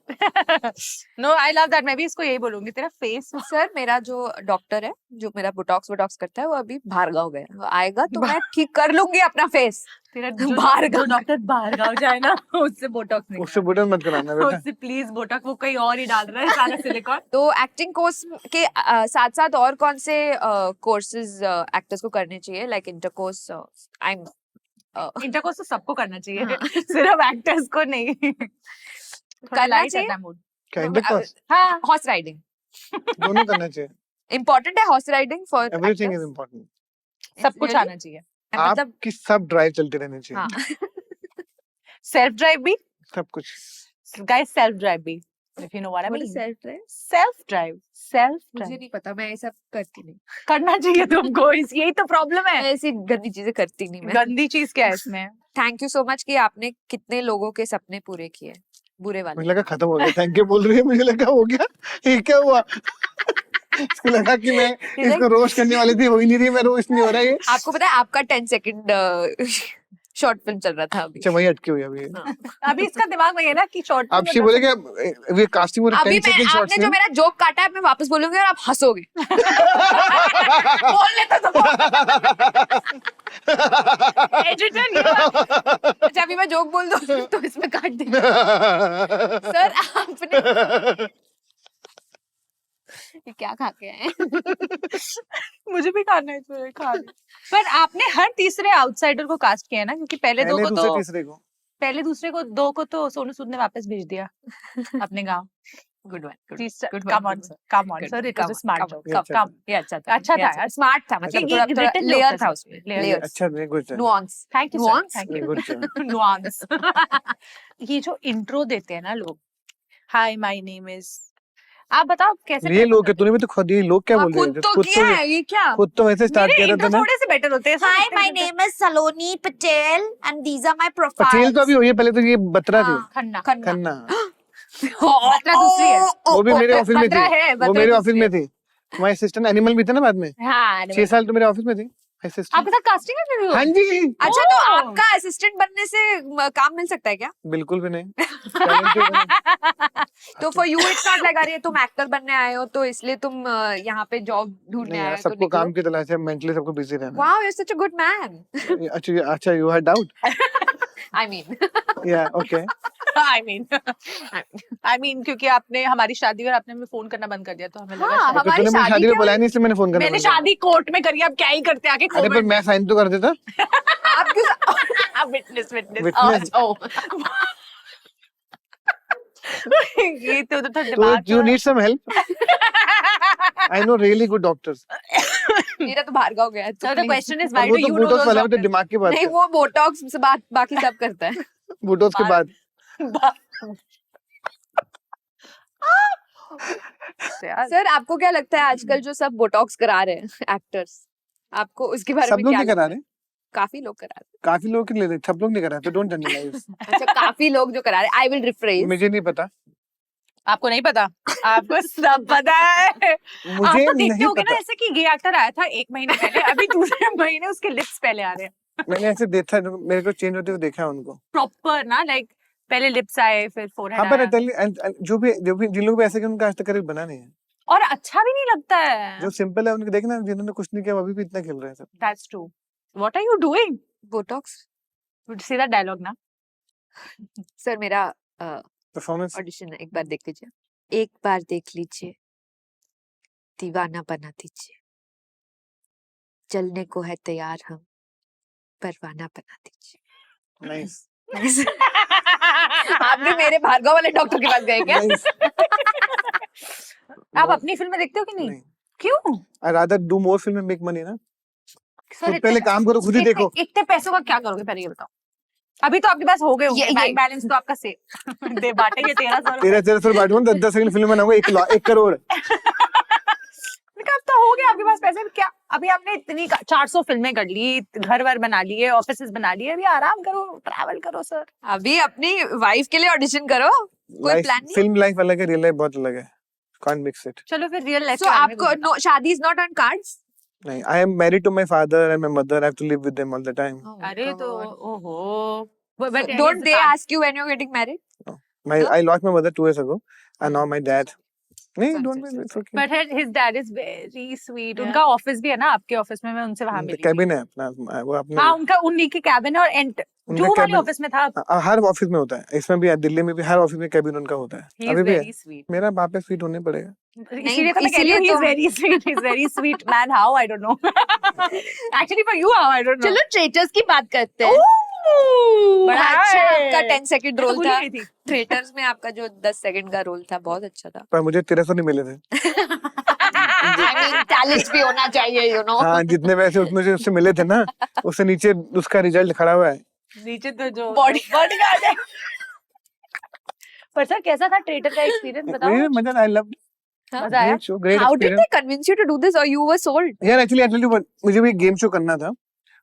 No I love that. मैं भी इसको यही बोलूंगी, तेरा फेस सर मेरा जो डॉक्टर है, जो मेरा बोटॉक्स करता है, वो अभी भार्गव गया. वो आएगा तो मैं ठीक कर लूंगी अपना फेस. तेरा भार्गव। डॉक्टर बाहर गाँव जाए ना उससे बोटॉक्स नहीं उससे बटन मत कराना बेटा। उससे प्लीज बोटॉक्स, वो कहीं और ही डाल रहा है सारा सिलिकॉन। तो एक्टिंग कोर्स के साथ साथ और कौन से कोर्सेज एक्टर्स को करने चाहिए? Like inter course, I am intercourse तो सबको करना चाहिए, हाँ. सिर्फ एक्टर्स को नहीं। करना चाहिए? क्या इंटरकोर्स? हाँ हॉर्स राइडिंग दोनों करना चाहिए। इम्पोर्टेंट है. Horse riding for Everything is important. सब कुछ आना चाहिए। मतलब आपकी सब ड्राइव चलती रहनी चाहिए। हाँ. सेल्फ ड्राइव भी सब कुछ। गाइस, सेल्फ ड्राइव भी, if you know what I mean. Self drive self drive मुझे नहीं पता, मैं ये सब करती नहीं. करना चाहिए तुमको, यही तो प्रॉब्लम है। मैं ऐसी गंदी चीजें करती नहीं. मैं गंदी चीज क्या है इसमें? थैंक यू सो मच कि आपने कितने लोगों के सपने पूरे किए, बुरे वाले. मुझे लगा खत्म हो गया। थैंक यू बोल रही है, मुझे लगा हो गया। ये क्या हुआ? इसको लगा कि मैं इसको रोस्ट करने वाली थी, हो ही नहीं रही, मैं रोस्ट नहीं हो रहा ये। आपको पता है आपका 10 सेकंड शॉर्ट फिल्म चल रहा था अभी. अच्छा वही अटकी हुई है अभी। हाँ. अभी इसका दिमाग में है ना कि शॉर्ट अब शी बोले क्या वी कास्टिंग फॉर अभी 10 मैं, सेकंड शॉर्ट आपने जो मेरा जोक काटा है मैं वापस बोलूंगी और आप हंसोगे. बोल लेता तो एडिटर अच्छा अभी मैं जोक बोल दूं तो इसमें काट देंगे. सर आपने ये क्या खा के आए? मुझे भी खाना है इसमें, खा ले। पर आपने हर तीसरे आउटसाइडर को कास्ट किया है ना, क्योंकि पहले दो को दूसरे तो तीसरे को पहले दूसरे को दो को तो सोनू सूद ने वापस भेज दिया अपने गांव। Good one. Come on sir, come on sir, it was a smart joke. come, कम ये अच्छा था. अच्छा था यार। स्मार्ट था, मतलब ये थोड़ा written लेयर joke था था उसमें. layer. लेयर्स, अच्छा नहीं good nuance. Thank you Nuance? Sir, thank you. Good nuance. ये जो इंट्रो देते हैं ना लोग, हाय माय नेम इज, आप बताओ कैसे? ये लोग तूने भी तो खुद ये लोग क्या बोल रहे खुद तो किया है ये क्या? खुद तो वैसे स्टार्ट मेरे किया था इंट्रो तूने। थोड़े से बेटर होते हैं। Hi, my name is Saloni Patel and these are my profiles. Patel तो अभी हुई है, पहले तो ये बत्रा थी। हाँ. खन्ना। खन्ना बत्रा दूसरी है। वो भी मेरे ऑफिस में बत्रा है, थी, वो बत्रा मेरे दूसरी ऑफिस में थी। तुम्हारी असिस्टेंट एनिमल भी थे ना बाद में, हाँ 6 साल तो मेरे ऑफिस में थी असिस्टेंट। आपके साथ कास्टिंग है मेरी? हाँ जी अच्छा तो ओह। आपका असिस्टेंट बनने से काम मिल सकता है क्या? बिल्कुल भी नहीं। Talented हूँ। तो for you it's not like अरे तुम एक्टर बनने आए हो तो इसलिए तुम यहाँ पे जॉब ढूंढने नहीं आए यार, हो तो सबको काम की तलाश है, मेंटली सबको बिजी रहना wow you are such a good man. है। अच्छा you had doubt? I mean yeah okay. I mean क्योंकि आपने हमारी शादी और आपने हमें फोन करना बंद कर दिया तो हमें लगा हाँ, शायद- हमारी तूने मुझे शादी शादी में क्या बुलाया नहीं, इसलिए मैंने फोन करना मैंने बंद किया। शादी कोर्ट में करी, आप क्या ही करते आके अरे पर मैं साइन तो कर देता। आप क्यों विटनेस Witness. ये तो तो दिमाग you need some help, I know really good doctors. मेरा तो भार्गव गया है तो So the please. question is why वो do तो you know बोटॉक्स those वाला है, तो doctors? दिमाग की बात नहीं है। वो बोटॉक्स से बात बाकी सब करता है. बोटॉक्स के बाद यार, सर आपको क्या लगता है आजकल जो सब बोटॉक्स करा रहे हैं एक्टर्स, आपको उसके बारे सब में लोग क्या नहीं करा लगता रहे, है? काफी लोग करा रहे काफी लोग ले रहे, सब लोग नहीं करा, तो डोंट जनरलाइज। हैं. अच्छा काफी लोग जो करा रहे हैं, आई विल रिफ्रेज. मुझे नहीं पता, आपको नहीं पता? आपको सब पता है। मुझे आप तो देखते नहीं होगे ना पता। ऐसे कि ये एक्टर आया था 1 महीने पहले, अभी दूसरे महीने उसके लिप्स पहले आ रहे हैं मैंने ऐसे देखा, मेरे को चेंज होते हुए देखा है उनको। प्रॉपर ना, लाइक पहले लिप्स आए फिर फोरहेड हाँ पर आया, जो भी जिन लोग भी ऐसे कि उनका आज तक करियर बना नहीं है, और अच्छा भी नहीं लगता है। जो सिंपल है उनके देखना, जिन्होंने कुछ नहीं किया वो अभी भी इतना खेल रहे हैं सब। That's true. What are you doing? Botox सीधा डायलॉग ना, सर मेरा परफॉर्मेंस ऑडिशन है, एक बार देख लीजिए, एक बार देख लीजिए, दीवाना बना दीजिए, चलने को है तैयार हम, परवाना बना दीजिए। नाइस आप भी मेरे भार्गव वाले डॉक्टर के पास गए क्या? नाइस आप अपनी फिल्में देखते हो कि नहीं? नहीं क्यों? I rather do more film and make money ना। सर खुद पहले काम करो, खुद ही देखो। इतने पैसों का क्या करोगे पहले ये बताओ। अभी तो आपके पास हो गए होंगे, ये- बैंक बैलेंस तो आपका से दे बांटेंगे 1300 1300 बांटूंगा, 10 सेकंड फिल्म बनाऊंगा, 1 करोड़। अब तो हो गया आपके पास पैसे। क्या अभी आपने इतनी 400 फिल्में कर ली, घर वर बना लिए, ऑफिसेस बना लिए, अभी आराम करो, ट्रैवल करो सर। अभी अपनी वाइफ के लिए ऑडिशन करो, कोई प्लान नहीं? फिल्म लाइफ अलग है, रियल लाइफ बहुत अलग है, कांट मिक्स इट। चलो फिर रियल लाइफ So आपको no, शादी is not on cards? नहीं, I am married to my father and my mother, I have to live with them all the time. अरे तो ओहो So don't they ask you when you're getting married? I lost my mother 2 years ago and now my dad. नहीं, Sorry, don't sorry, be, it's okay। But his dad is very sweet. Yeah. उनका office भी है ना आपके office में, मैं उनसे वहां मिली थी। कैबिन है अपना, वो अपने हाँ उनका उन्हीं की कैबिन है, और उनका जो वाले cabin- ऑफिस में था। हर ऑफिस में होता है, इसमें भी है, दिल्ली में भी हर ऑफिस में कैबिन उनका होता है, ही इज अभी भी है। Very sweet. मेरा बाप पे स्वीट होने पड़ेगा। इसीलिए तो मैं कह रही हूँ, ही इसीलिए is very sweet, he is very sweet man. How I don't no, actually for you how I don't no. चलो ट्रेटर्स की बात करते हैं। बड़ा अच्छा आपका 10 सेकंड रोल था ट्रेटर्स में, आपका जो 10 सेकंड का रोल था बहुत अच्छा था। पर मुझे 1300 नहीं मिले थे। I mean, टैलेंट भी होना चाहिए, you know। हाँ, जितने पैसे उसमें से उससे मिले थे ना, उससे नीचे उसका रिजल्ट खड़ा हुआ है। नीचे तो जो Bodyguard है। पर सर कैसा था ट्रेटर का एक्सपीरियंस बताओ? मजा, आई लव, मजा आया? Great show, great How did experience. they convince you to do this, or you were sold? यार एक्चुअली आई टेल यू, मुझे भी गेम शो करना था,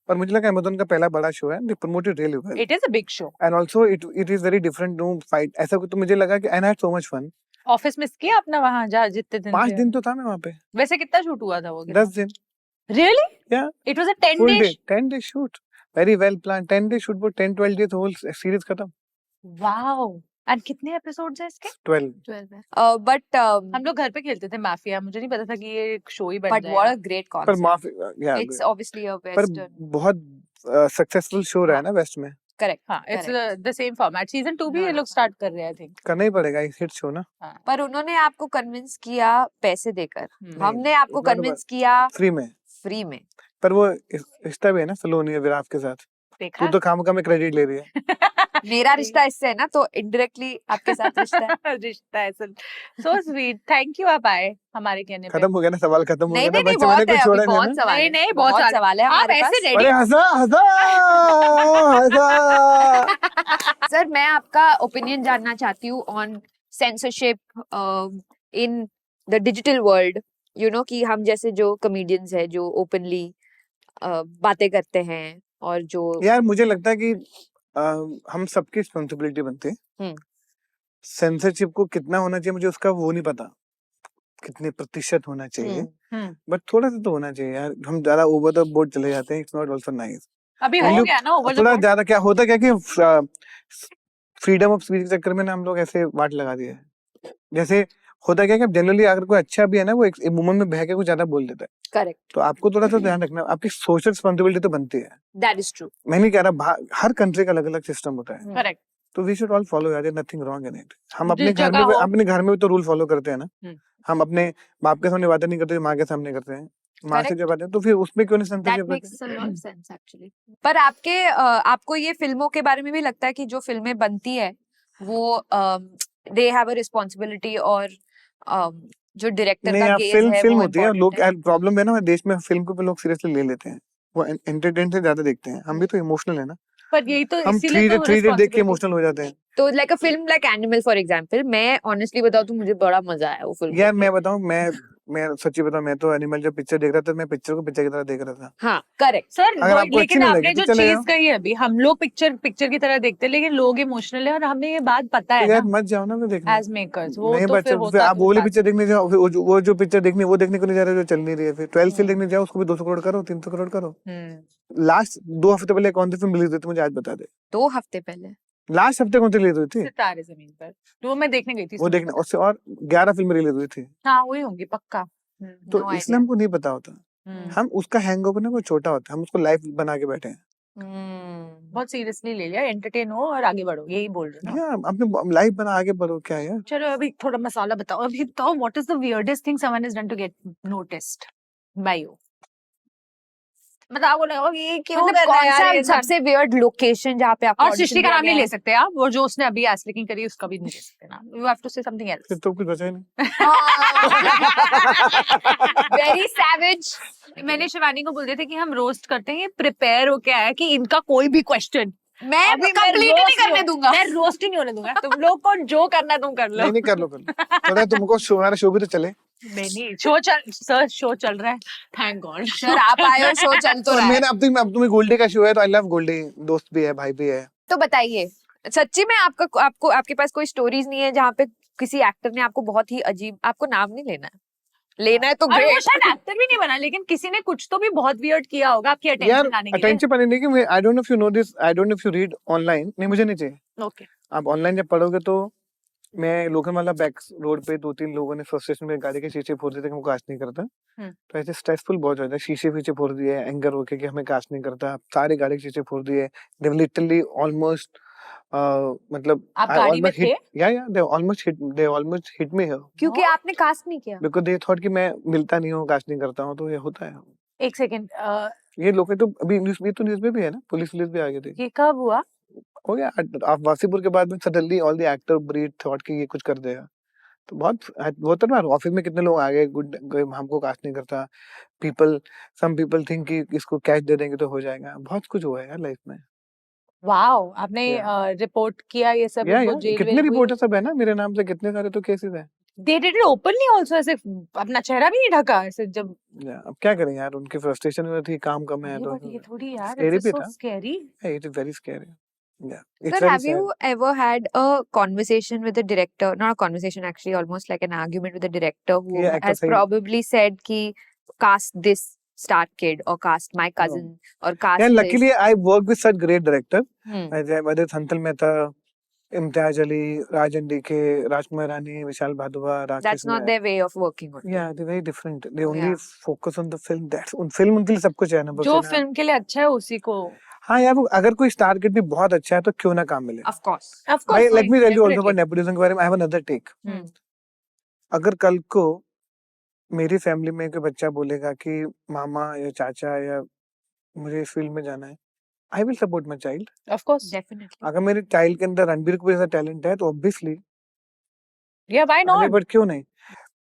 पर मुझे लगा अमेज़न का पहला बड़ा शो है, they promoted really well, it is a big show. And also it is very different no fight ऐसा कुछ, तो मुझे लगा कि I had so much fun. Office miss किया अपना वहां जहाँ जितने दिन 5 थे? दिन तो था मैं वहाँ पे, वैसे कितना शूट हुआ था वो? 10 दिन, really? Yeah. It was a 10 full day. Day, 10 day shoot, very well plan, 10 day shoot, वो 10-12 डेज होल सीरीज खत्म। वाओ। एंड कितने एपिसोड्स हैं इसके? 12। 12 है। But हम लोग घर पे खेलते थे माफिया, मुझे नहीं पता था कि ये एक शो ही बन what जाएगा। a great पर concept. माफ या It's obviously a पर western. बहुत सक्सेसफुल शो रहा है ना वेस्ट में, Correct. हाँ, it's Correct. The same format. Season 2 भी ये लोग स्टार्ट कर रहे हैं आई थिंक। करना ही पड़ेगा, हिट शो ना, पर उन्होंने आपको कन्विंस किया पैसे देकर, नहीं, हमने आपको it's not कन्विंस किया फ्री में। फ्री में। पर वो रिश्ता भी है ना सलोनी और विराट के साथ, देखा? तू तो काम में क्रेडिट ले रही है। मेरा रिश्ता इससे है ना, तो इनडायरेक्टली आपके साथ रिश्ता है। रिश्ता है सो स्वीट। थैंक यू, आप आए हमारे कहने पे। खत्म हो गया ना, सवाल खत्म हो नहीं गया ना, नहीं नहीं, बच्चे मैंने बहुत है, कुछ अभी छोड़ा नहीं बहुत ना। सवाल है। नहीं, बहुत सवाल है आप हमारे ऐसे पास। रेडी। अरे हंसा। सर मैं आपका ओपिनियन जानना चाहती हूँ on censorship in the digital world, you know, कि हम जैसे जो कॉमेडियंस है जो ओपनली बातें करते हैं, और जो यार मुझे लगता है कि हम सबकी रिस्पॉन्सिबिलिटी बनती है। सेंसरशिप को कितना होना चाहिए मुझे उसका वो नहीं पता, कितने प्रतिशत होना चाहिए, बट थोड़ा सा तो होना चाहिए यार। हम ज्यादा ओवर द बोर्ड चले जाते हैं, इट्स नॉट आल्सो नाइस। अभी हम हो लोग गया ना ओवर द थोड़ा बोर्ड। ज्यादा क्या होता क्या कि फ्रीडम ऑफ स्पीच के चक्कर में ना हम लोग ऐसे वाट लगा दिए हैं। जैसे होता क्या कि जनरली अगर कोई अच्छा भी है ना, वो एक मोमेंट में बह के कुछ ज्यादा बोल देता है, करेक्ट, तो आपको थोड़ा सा ध्यान रखना, आपकी सोशल रिस्पॉन्सिबिलिटी तो बनती है। That is true. मैं नहीं कह रहा, हर कंट्री का अलग अलग सिस्टम होता है, करेक्ट। तो वी शुड ऑल फॉलो यार, नथिंग रॉन्ग इन इट। हम जिस अपने घर जगह में हो। अपने घर में भी तो रूल फॉलो करते हैं ना। हम्म। हम अपने बाप के सामने बातें नहीं करते, माँ के सामने करते हैं, माँ से Correct. जब बातें, तो फिर उसमें क्यों नहीं that censorship makes a lot of sense actually. पर आपको ये फिल्मों के बारे में भी लगता है कि जो फिल्में बनती है वो दे हैव अ रिस्पांसिबिलिटी, और जो डायरेक्टर नहीं का यार, गेज फिल्म है फिल्म वो होती है, लोग इम्पोर्टेंट है। प्रॉब्लम है ना देश में, फिल्म को भी लोग सीरियसली ले लेते हैं, वो एंटरटेन से ज्यादा देखते हैं। हम भी तो इमोशनल है ना, पर यही तो हम इसीलिए तो 3 देख के responsibility- इमोशनल हो जाते हैं। तो like a film like animal for example, मैं ऑनेस्टली बताऊं तो मुझे बड़ा मजा आया वो फिल्म यार देख के। मैं बताऊं, मैं सच्ची बताऊं, मैं तो एनिमल जब पिक्चर देख रहा था, मैं पिक्चर को पिक्चर की तरह देख रहा था। हाँ करेक्ट। सर अगर आपको अच्छी लेकिन नहीं आपने लगी जो तो चले चीज जाओ। कही है अभी, हम लोग पिक्चर की तरह देखते हैं, लेकिन लोग इमोशनल है, और हमें ये बात पता तो है यार ना मत जाओ ना फिर देखने। एज मेकर्स। वो नहीं तो बच्चे, फिर फिर होता आप वो वाली होता- पिक्चर देखने जाओ, फिर वो जो पिक्चर देखनी वो देखने को नहीं जा रहे जो चल नहीं रही है, फिर 12 फेल देखने जाओ, उसको भी 200 करोड़ करो, 300 करोड़ करो। लास्ट 2 हफ्ते पहले कौन सी फिल्म रिलीज हुई थी मुझे आज बता दे। 2 हफ्ते पहले लास्ट हफ्ते कौन सी रिलीज हुई थी सितारे जमीन पर, वो मैं देखने गई थी। वो देखना, उससे और 11 फिल्म रिलीज हुई थी, हाँ वही होंगी पक्का। तो No इसलिए idea. हमको नहीं पता होता। हम उसका हैंगओवर ना वो छोटा होता है, हम उसको लाइफ बना के बैठे हैं। बहुत सीरियसली ले लिया, एंटरटेन हो और आगे बढ़ो, यही बोल रहे हो ना? या अपने लाइफ बना आगे बढ़ो, क्या है यार। चलो अभी थोड़ा मसाला बताओ, अभी बताओ what is the weirdest thing someone has done to get noticed by you? बताओ, बोलो ये क्यों मतलब कर रहा है कौन यार सा ये सब? सबसे वियर्ड लोकेशन जहाँ पे आपको और audition सृष्टि का दिया नाम नहीं गया ले है? सकते आप, वो जो उसने अभी एस लिखिंग करी उसका भी नहीं ले सकते ना, you have to say something फिर एल्स। तो कुछ बचा ही नहीं। Very savage. मैंने शिवानी को बोल दिया था कि हम रोस्ट करते हैं, ये प्रिपेयर होके आया कि इनका कोई भी क्वेश्चन मैं कंप्लीट नहीं करने दूंगा। मैं रोस्ट ही नहीं होने दूंगा, तुम लोग को जो करना तुम कर लो। नहीं नहीं, कर लो थोड़ा तुमको हमारा शो भी तो चले। नहीं शो चल रहा है, थैंक गॉड। सर आप आए और शो चल तो और रहा है। मेरा अब तुम्हें गोल्डी का शो है तो आई लव गोल्डी, दोस्त भी है, भाई भी है। तो बताइए, सच्ची में आपके पास कोई स्टोरीज नहीं है जहाँ पे किसी एक्टर ने आपको बहुत ही अजीब, आपको नाम नहीं लेना है, लेना है तो और वो ग्रेट। शायद एक्टर भी नहीं बना, लेकिन किसी ने कुछ तो भी बहुत वियर्ड किया होगा आपकी यार अटेंशन आने के लिए। अटेंशन पाने नहीं कि आई don't know if you know this, I don't know if you read online, नहीं मुझे नहीं चाहिए। ओके। आप ऑनलाइन जब पढ़ोगे तो मैं लोखंडवाला बैक रोड पे 2-3 लोगों ने फ्रस्ट्रेशन में गाड़ी के शीशे फोड़ दिए थे कि हमको कास्ट नहीं करता। तो ऐसे स्ट्रेसफुल बहुत हो जाता है, शीशे पीछे फोड़ दिए, एंगर होके कि हमें कास्ट नहीं करता, सारे गाड़ी के शीशे फोड़ दिए। दे लिटरली ऑलमोस्ट मतलब आप I गाड़ी में almost थे? hit, yeah, they almost hit me here क्योंकि आपने कास्ट नहीं किया। because they thought कि मैं मिलता नहीं हूँ, कास्ट नहीं करता हूँ, तो ये होता है। एक सेकंड, ये लोग तो अभी न्यूज़ में भी है ना, पुलिस भी आ गई थी। ये कब हुआ? हो गया आप वासीपुर के बाद में suddenly all the actor breed thought कि ये कुछ कर देगा, तो बहुत ना ऑफिस में कितने लोग आ गए, गुड हमको कास्ट नहीं करता, सम पीपल थिंक कि इसको कैश दे देंगे तो हो जाएगा, बहुत कुछ हुआ है यार लाइफ में। वाओ, आपने Yeah. रिपोर्ट किया ये सब? या इनको जेल कितने वेल हुई? रिपोर्टर सब है ना मेरे नाम से, कितने सारे तो केसेस है। They did it openly also, ऐसे अपना चेहरा भी नहीं ढका ऐसे जब? अब क्या करें यार, उनकी फ्रस्ट्रेशन में थी, काम कम है ये तो बट ये थोड़ी यार, scary it's भी so था। scary. It is very scary. Yeah, it's Sir, very have sad. you ever had a conversation with the director? Not a conversation, actually, almost like an argument with the director who Yeah, actor has सही- probably said कि cast this star kid or cast my cousin or cast Yeah, this. luckily I work with such great director, Hmm. whether it's Santal Mehta, Imtiaz Ali, Rajan DK, Rajkumar Rani, Vishal भादुआ, That's Rakesh not Nayak. their way of working on. Yeah, they're very different. They only Yeah. focus on the film. That's film उनके लिए सब कुछ है ना, बस जो है ना। फिल्म के लिए अच्छा है उसी को। हाँ यार, अगर कोई स्टार किड भी बहुत अच्छा है तो क्यों ना काम मिले। Of course. Of course, let me tell you also definitely. About nepotism के बारे में, आई हैव अनदर टेक। हम्म। अगर कल को मेरी फैमिली में कोई बच्चा बोलेगा कि मामा या चाचा या मुझे इस फील्ड में जाना है, I will support my child. Of course. Definitely. अगर मेरे चाइल्ड के अंदर रणबीर कपूर जैसा टैलेंट है तो obviously, Yeah, why not? But क्यों नहीं।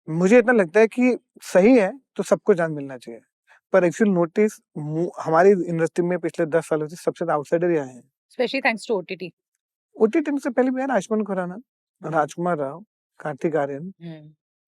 मुझे इतना लगता है कि सही है तो सबको जान मिलना चाहिए, पर इफ यू नोटिस हमारी इंडस्ट्री में पिछले 10 सालों से सबसे ज्यादा आउटसाइडर ही आए हैं। Especially thanks to OTT. OTT से पहले भी यार आयुष्मान खुराना, राजकुमार राव, कार्तिक आर्यन,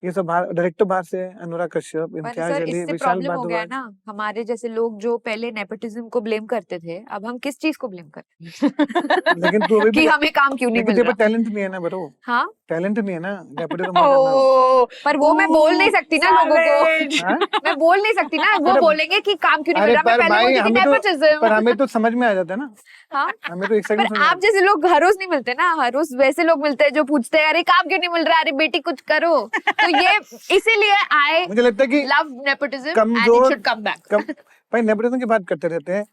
ये सब बाहर डायरेक्टर बाहर से है, अनुराग कश्यप, पर इम्तियाज सर अली, इससे विशाल प्रॉब्लम हो गया भारद्वाज। ना, हमारे जैसे लोग जो पहले नेपोटिज्म को ब्लेम करते थे, अब हम किस चीज को ब्लेम करते लेकिन तू अभी कि भी, हमें काम क्यों नहीं लेकिन मिल तेरे रहा? पास टैलेंट नहीं है ना ब्रो, हाँ, टैलेंट नहीं है ना नेपोटिज्म करना। Oh, पर वो मैं बोल नहीं सकती ना लोगों savage. को। हाँ? मैं बोल नहीं सकती ना, वो अरे- बोलेंगे कि काम क्यों नहीं मिल अरे रहा। मैं पर पहले भाई बोलती थी हमें तो, पर नेपोटिज्म। हमें तो समझ में आ जाता है ना, हाँ, हमें तो एक सेकंड पर समझ आप जैसे लोग हर रोज नहीं मिलते ना, हर रोज वैसे लोग मिलते हैं जो पूछते हैं अरे काम क्यों नहीं मिल रहा, अरे बेटी कुछ करो। तो ये इसीलिए आई मुझे लगता है कि लव नेपोटिज्म एंड इट कमजोर शुड कम बैक। भाई नेपोटिज्म की बात करते रहते हैं,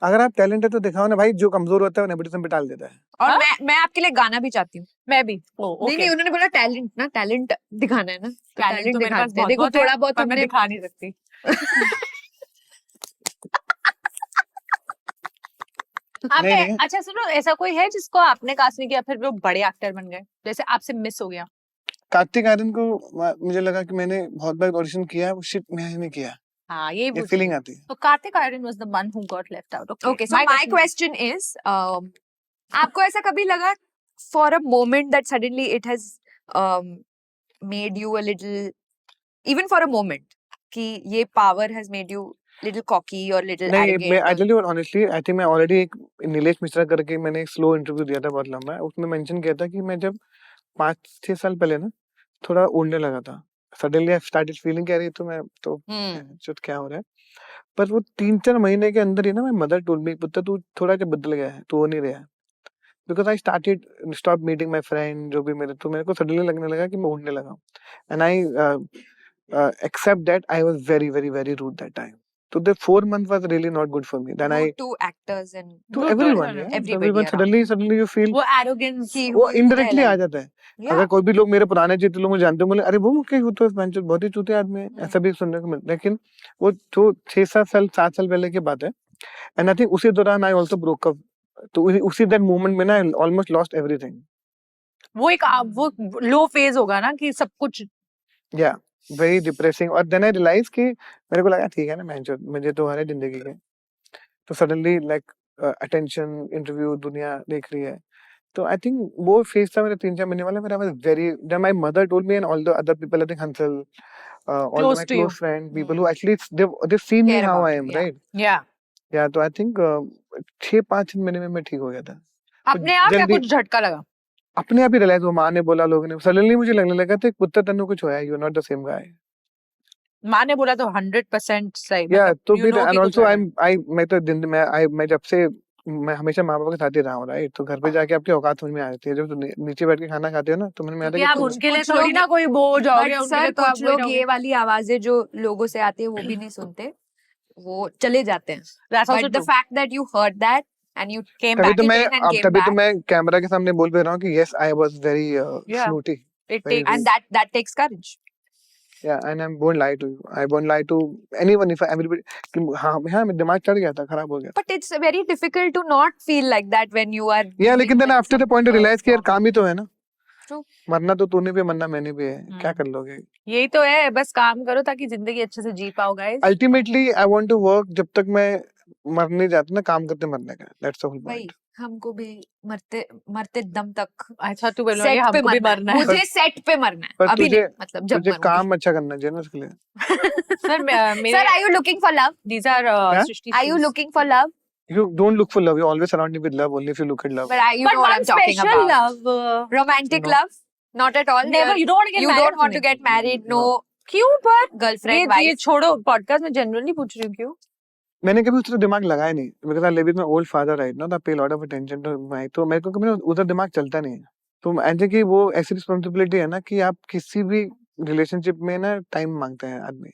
अगर आप टैलेंट है तो दिखाओ ना भाई, जो कमजोर होता है वो नेपोटिज्म पे डाल देता है। और हाँ? मैं आपके लिए गाना भी चाहती हूँ। मैं भी। नहीं नहीं, उन्होंने बोला टैलेंट ना, टैलेंट दिखाना है ना, टैलेंट तो मेरे पास दिखाते हैं। बहुत देखो बहुत है, थोड़ा बहुत पर मैं हमने दिखा नहीं सकती। आपने नहीं। अच्छा सुनो, ऐसा कोई है जिसको आपने कास्ट नहीं किया फिर वो बड़े एक्टर बन गए, जैसे आपसे मिस हो गया? कार्तिक आर्यन को मुझे लगा कि मैंने बहुत बार ऑडिशन किया है, वो शिट मैंने नहीं किया, हाँ, ये ये फीलिंग आती है। तो Kartik Aaryan was the one who got left out. Okay, so my question is, आपको ऐसा कभी लगा for a moment that suddenly it has made you a little, even for a moment, कि ये power has made you little cocky or little नहीं, arrogant? मैं I or- tell you honestly, I think मैं already एक नीलेश मिश्रा करके मैंने एक slow interview दिया था बहुत लंबा, उसमें मेंशन किया था कि मैं जब 5-6 साल पहले ना थोड़ा उड़ने लगा था, सडनली आई स्टार्टेड फीलिंग कह रही तो मैं तो जो क्या हो रहा है, पर वो 3-4 महीने के अंदर ही ना, मैं मदर टोल्ड मी पुत्र तू थोड़ा सा बदल गया है, तू वो नहीं रहा है, because I started stop meeting my friend, जो भी मेरे, तो मेरे को सडनली लगने लगा कि मैं उड़ने लगा, and I accept that I was very very very rude that time, So the 4 months was really not good for me. Then Rude to actors and to Rude to everyone, everyone, yeah. everybody Everyone around. suddenly you feel वो arrogance कि वो who the indirectly hell uh are you? जाता है. Yeah. अगर कोई भी लोग मेरे पुराने जितने लोग मुझे जानते होंगे, अरे वो क्या होता है बेंच बहुत ही चूते आदमी है, ऐसा भी सुनने को मिलता है. लेकिन वो जो 6-7 साल पहले की बात है. एंड आई थिंक उसी दौरान आई आल्सो ब्रोक अप. तो उसी दैट मोमेंट में ना आई ऑलमोस्ट लॉस्ट एवरीथिंग. वो एक वो लो फेज होगा ना कि सब कुछ या वेरी डिप्रेसिंग. और देन आई रियलाइज कि मेरे को लगा ठीक है ना बेंच मुझे तो हर जिंदगी के. तो सडनली लाइक अटेंशन इंटरव्यू दुनिया देख रही है. तो आई थिंक वो फेज था मेरे 3-4 महीने वाला. मेरा very then my mother told me and all the other people I think Hansal all Close my to you. close friend people who actually they see me Care how about I you, am, yeah. right? या Yeah, तो I think 6-5 महीने में मैं ठीक हो गया था. अपने आप या जल्दी- कुछ झटका लगा अपने आप ही रियलाइज, वो माँ ने बोला, लोगों ने सडनली मुझे लगने लगा था पुत्र तन्नू कुछ होया, you are not the same guy. माँ ने बोला तो 100% सही या मतलब तो you फिर know एंड कि कुछ आल्सो हो रहा आई है। आई मैं तो दिन मैं जब से मैं हमेशा माँ बाप के साथ ही रहा हूँ, राइट. तो घर पे जाके आपकी औकात समझ में आ जाती है. जब नीचे बैठ के खाना खाते हो ना तो मन में आता क्योंकि है आप कि उनके लिए कुछ थोड़ी लोग- ना कोई बोझ हो गए बट उनके लिए सर तो आप कुछ वही लोग रहोगे। ये वाली आवाजें जो लोगों से आती है वो भी नहीं सुनते, वो चले जाते हैं. That's also but the true. Fact that you heard that and you Came तभी back. तो it मैं in and अब came तभी तो back. मैं कैमरा के सामने बोल भी रहा हूँ कि yes I was very Yeah. snooty. It Very takes and that takes courage. Yeah, and I won't lie to you. I won't lie to anyone if everybody कि हाँ मेरा दिमाग चढ़ गया था, खराब हो गया. But it's very difficult to not feel like that when you are Yeah, dealing लेकिन then with after the some, point you realize कि यार trauma. काम ही तो है ना. True. मरना तो तूने भी है, मरना मैंने भी है. क्या हम्म। कर लोगे? यही तो है, बस काम करो ताकि जिंदगी अच्छे से जी पाओ guys. Ultimately, I want to work जब तक मैं मर नहीं जाता ना, काम करते मरने का. That's the whole वही point. हमको भी मरते दम तक अच्छा तू बोलो ये सेट पे हमको भी मरना है. मरना है। मुझे सेट पे मरना है, पर अभी तुझे- नहीं, मतलब जब तुझे मरूंगी. काम अच्छा करना चाहिए ना उसके लिए. सर मेरे Sir, are you looking for love? these are क्या? सृष्टि Are you shoes. looking for love? You don't look for love. You always surround it with love only if you look at love. But you But know what one I'm talking special about. love. Romantic No. love? Not at all. Never. You don't want to get You married. don't want to get married. No क्यों पर? girlfriend, ये wife. छोड़ो podcast में generally पूछ रही हूँ क्यों? मैंने कभी उस तरह दिमाग लगाया नहीं. Because I live with my old father right now. I pay a lot of attention to my. तो मेरे को कभी ना उधर दिमाग चलता नहीं है. तो ऐसे कि वो ऐसी रिस्पॉन्सिबिलिटी है ना कि आप किसी भी रिलेशनशिप में ना टाइम मांगते हैं आदमी.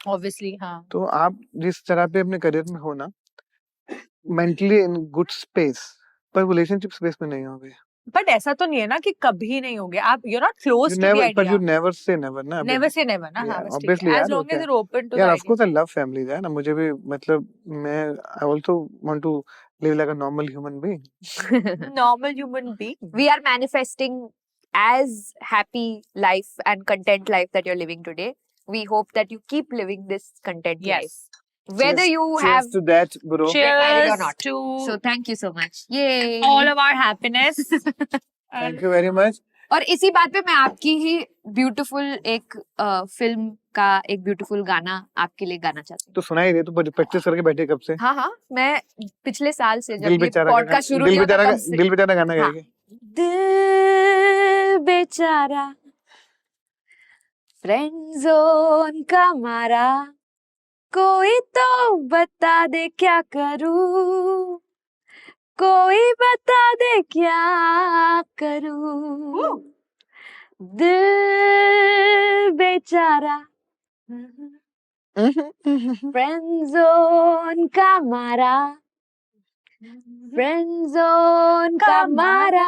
Obviously हाँ. तो आप जिस तरह पे अपने करियर में हो ना, मेंटली इन गुड स्पेस, पर रिलेशनशिप स्पेस में नहीं होगे. बट ऐसा तो नहीं है ना कि कभी नहीं होगे आप. You're not close You to the never, but idea. you never say never ना. Never say never ना. हाँ Yeah, बस ठीक obviously है. यार, As long वो as क्या? you're open to the यार, of idea. course I love families है ना. मुझे भी मतलब मैं I also want to live like a normal human being. Normal human being. We are manifesting as happy life and content life that you're living today. We hope that you keep living this content life. Yes. Whether Cheers- you cheers have. to that, bro. married or Cheers not. to So thank you so much. Yay. all of our happiness. Thank you very much. और इसी बात पे मैं आपकी ही beautiful एक film का एक beautiful गाना आपके लिए गाना चाहती हूँ. तो सुनाई दे, तो प्रैक्टिस करके बैठे कब से? हाँ हाँ, मैं पिछले साल से जब दिल ये बेचारा पॉडकास्ट शुरू नहीं होता तब से. दिल बेचारा गाना हाँ. गाएंगे. दिल बेचारा फ्रेंड जोन का मारा, कोई तो बता दे क्या करूं, कोई बता दे क्या करूं. दिल बेचारा फ्रेंड जोन का मारा, फ्रेंड जोन का मारा.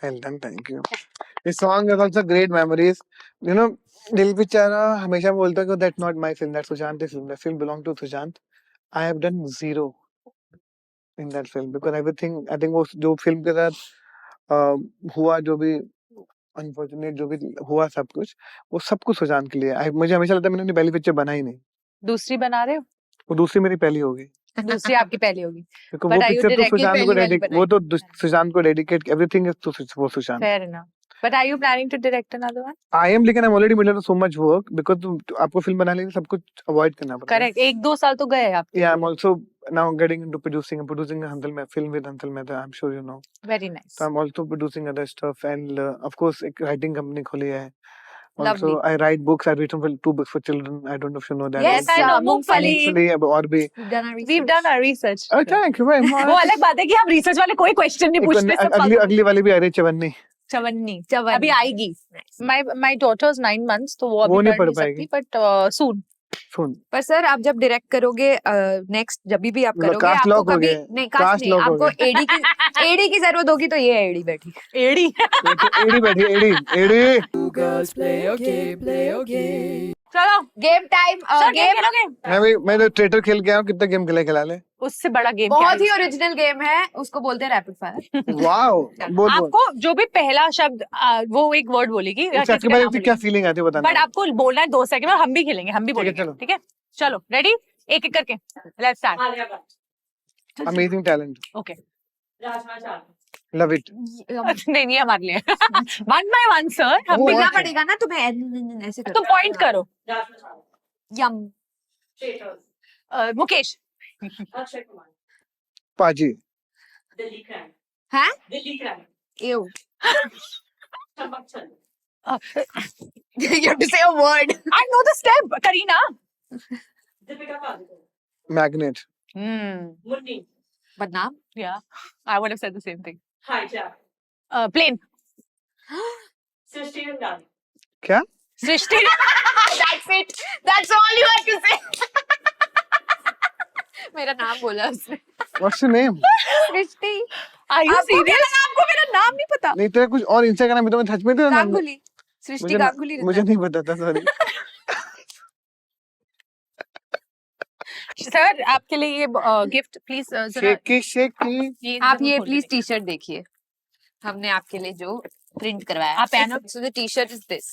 Well done, thank you. This song is also great memories. You know, दिल बेचारा हमेशा बोलता है कि that's not my film, that's Sushant's film. That film belonged to Sushant. I have done zero in that film because everything, I think वो जो film के साथ हुआ, जो भी अनफॉर्चुनेट जो भी हुआ, सब कुछ वो सब कुछ सुशांत के लिए. मुझे हमेशा लगता है मैंने अपनी पहली पिक्चर बनाई नहीं. दूसरी बना रहे हो? वो दूसरी मेरी पहली होगी. दूसरी आपकी पहली होगी. क्योंकि But वो are you पिक्चर तो directing सुशांत को पहली वाली डेडिकेट, वो तो सुशांत को डेडिकेट, एवरीथिंग इज टू वो Sushant. Fair enough. But are you planning to direct another one? I am, लेकिन I'm already middle of so much work because आपको फिल्म बनाने के लिए सब कुछ अवॉइड करना पड़ता है. Correct. 1-2 साल तो गए आप. Yeah, I'm also now getting into producing. I'm producing a Hansal film with Hansal Mehta. I'm sure you know. Very nice. So I'm also producing other stuff and of course एक writing company खोली है. Also Lovely. I write books. I've written 2 books for children. I don't know if you know that. Yes, I know. मूंगफली. मूंगफली. अब और भी. We've done our research. Oh, thank you very much. वो अलग बात है कि हम रिसर्च वाले कोई क्वेश्चन नहीं पूछते. सब अगली अगली वाली भी आ रही है, चवन्नी. चवन्नी चवन्नी. अभी आएगी. My daughter's 9 months तो वो वो अभी नहीं पढ़ पढ़ नहीं सकती पाएगी. but soon. सुन पर सर आप जब डायरेक्ट करोगे नेक्स्ट जब भी आप मतलब करोगे cast आपको lock हो कभी गया है। नहीं Cast कास्ट नहीं lock हो आपको एडी की जरूरत होगी तो ये एडी बैठी एड़ी एडी बैठी एडी एडी चलो game time sir game game खेलोगे मैं तो ट्रेटर खेल के आया हूँ कितना गेम खिला ले उससे बड़ा गेम बहुत ही ओरिजिनल गेम है उसको बोलते हैं रैपिड फायर वाओ बोल आपको जो भी पहला शब्द वो एक वर्ड बोलेगी अच्छा के बाद क्या फीलिंग आती है बट बताना आपको बोलना है 2 सेकंड में हम भी खेलेंगे हम भी ठीक है, बोलेंगे चलो। ठीक है चलो रेडी एक एक करके let's start amazing talent okay love it नहीं नहीं हमारे लिए 1 by 1 सर हम वो भी मिलना okay. पड़ेगा ना तुम्हें ऐसे तो पॉइंट करो यम मुकेश पाजी हैं ew you have to say a word I know the step Kareena magnet बदनाम या I would have said the same thing plain क्या Srishti that's it that's all you have to say मेरा नाम बोला उसने what's your name Srishti are you आपको क्या serious लगा आपको मेरा नाम नहीं पता नहीं तेरा कुछ और इंस्टाग्राम में तो मैं सच में तेरा नाम गांगुली सृष्टि मुझे गांगुली मुझे नहीं पता था सॉरी सर आपके लिए ये गिफ्ट प्लीज जरा शेकी आप जरूर ये खोल प्लीज दीजिए। टी शर्ट देखिए हमने आपके लिए जो प्रिंट करवाया आप पहनो। So the T shirt is this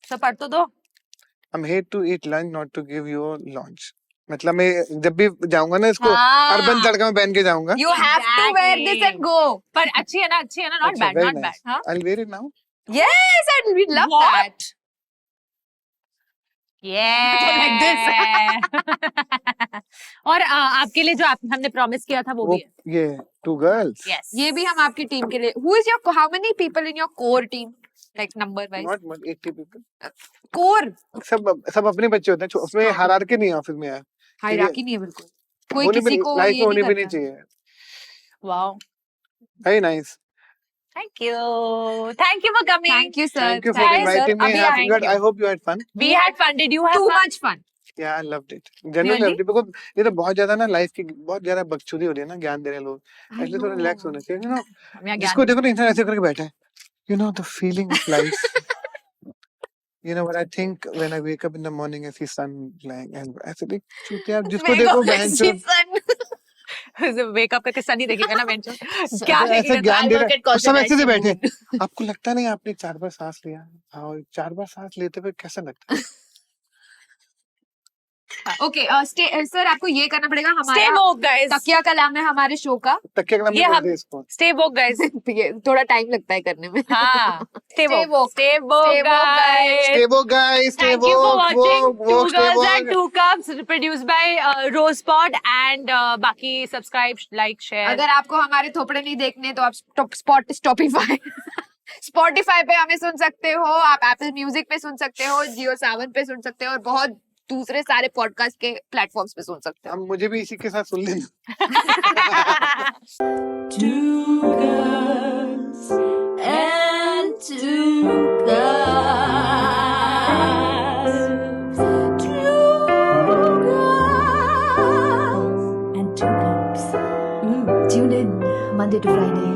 sir पढ़ तो दो I'm here to eat lunch not to give you a launch मतलब मैं जब भी जाऊंगा ना इसको अर्बन तड़का में पहन के जाऊंगा you have to wear this and go पर अच्छी है ना नॉट अच्छा, bad very not nice. Bad हाँ I'll wear it now yes I we love What? that Yeah. और आपके लिए जो हमने प्रॉमिस किया था वो वो भी है ये two girls यस ये भी हम आपकी टीम के लिए who is your how many people in your core team like number wise not much 80 people core सब अपने बच्चे होते हैं उसमें हायरार्की नहीं है ऑफिस में यार हायरार्की नहीं है बिल्कुल कोई होनी किसी भी को लाइफ ये में होनी नहीं भी नहीं करता चाहिए wow very nice thank you for coming thank you sir thank you for Thank you, inviting me अभी I आएंगे। forgot I hope you had fun we had fun did you have too fun much fun yeah I loved it generally Really? loved it because ये तो बहुत ज्यादा ना life की बहुत ज्यादा बकचोदी हो रही है ना ज्ञान दे रहे हैं लोग I इसलिए थोड़ा know. रिलैक्स होना चाहिए you know मैं जिसको देखो ना इंसान ऐसे करके बैठा है you know the feeling of life you know what I think when I wake up in the morning I see sun lying and ऐसे देख चूतिया जिसको Wake देखो up बहन and चो see sun. वेकअप करके सनी देखेगा ना बेंचो क्या ऐसे देखेगा ज्ञान दे I work रहे at हैं सब ऐसे से Cosmopolitan बैठे Moon. आपको लगता नहीं आपने 4 बार सांस लिया हाँ 4 बार सांस लेते हुए कैसा लगता है Okay, सर आपको ये करना पड़ेगा स्टे हमारा वोक गाइस तकिया कलाम है हमारे शो का तकिया का नाम ये नहीं हम- बोलते इसको स्टे वोक गाइस ये थोड़ा टाइम लगता है करने में हाँ stay Stay woke woke. Stay Stay woke woke, guys stay woke guys stay Thank you for woke watching woke Two woke stay Girls and woke Two Cups produced by Rosepod and बाकी subscribe like share अगर आपको हमारे थोपड़े नहीं देखने तो आप Spotify Spotify पे हमें सुन सकते हो आप एप्पल म्यूजिक पे सुन सकते हो जियो सावन पे सुन सकते हो और बहुत दूसरे सारे पॉडकास्ट के प्लेटफॉर्म्स पे सुन सकते हो अब मुझे भी इसी के साथ सुन लेना Two girls and two guys. Two girls and two cups. Tune in Monday to Friday.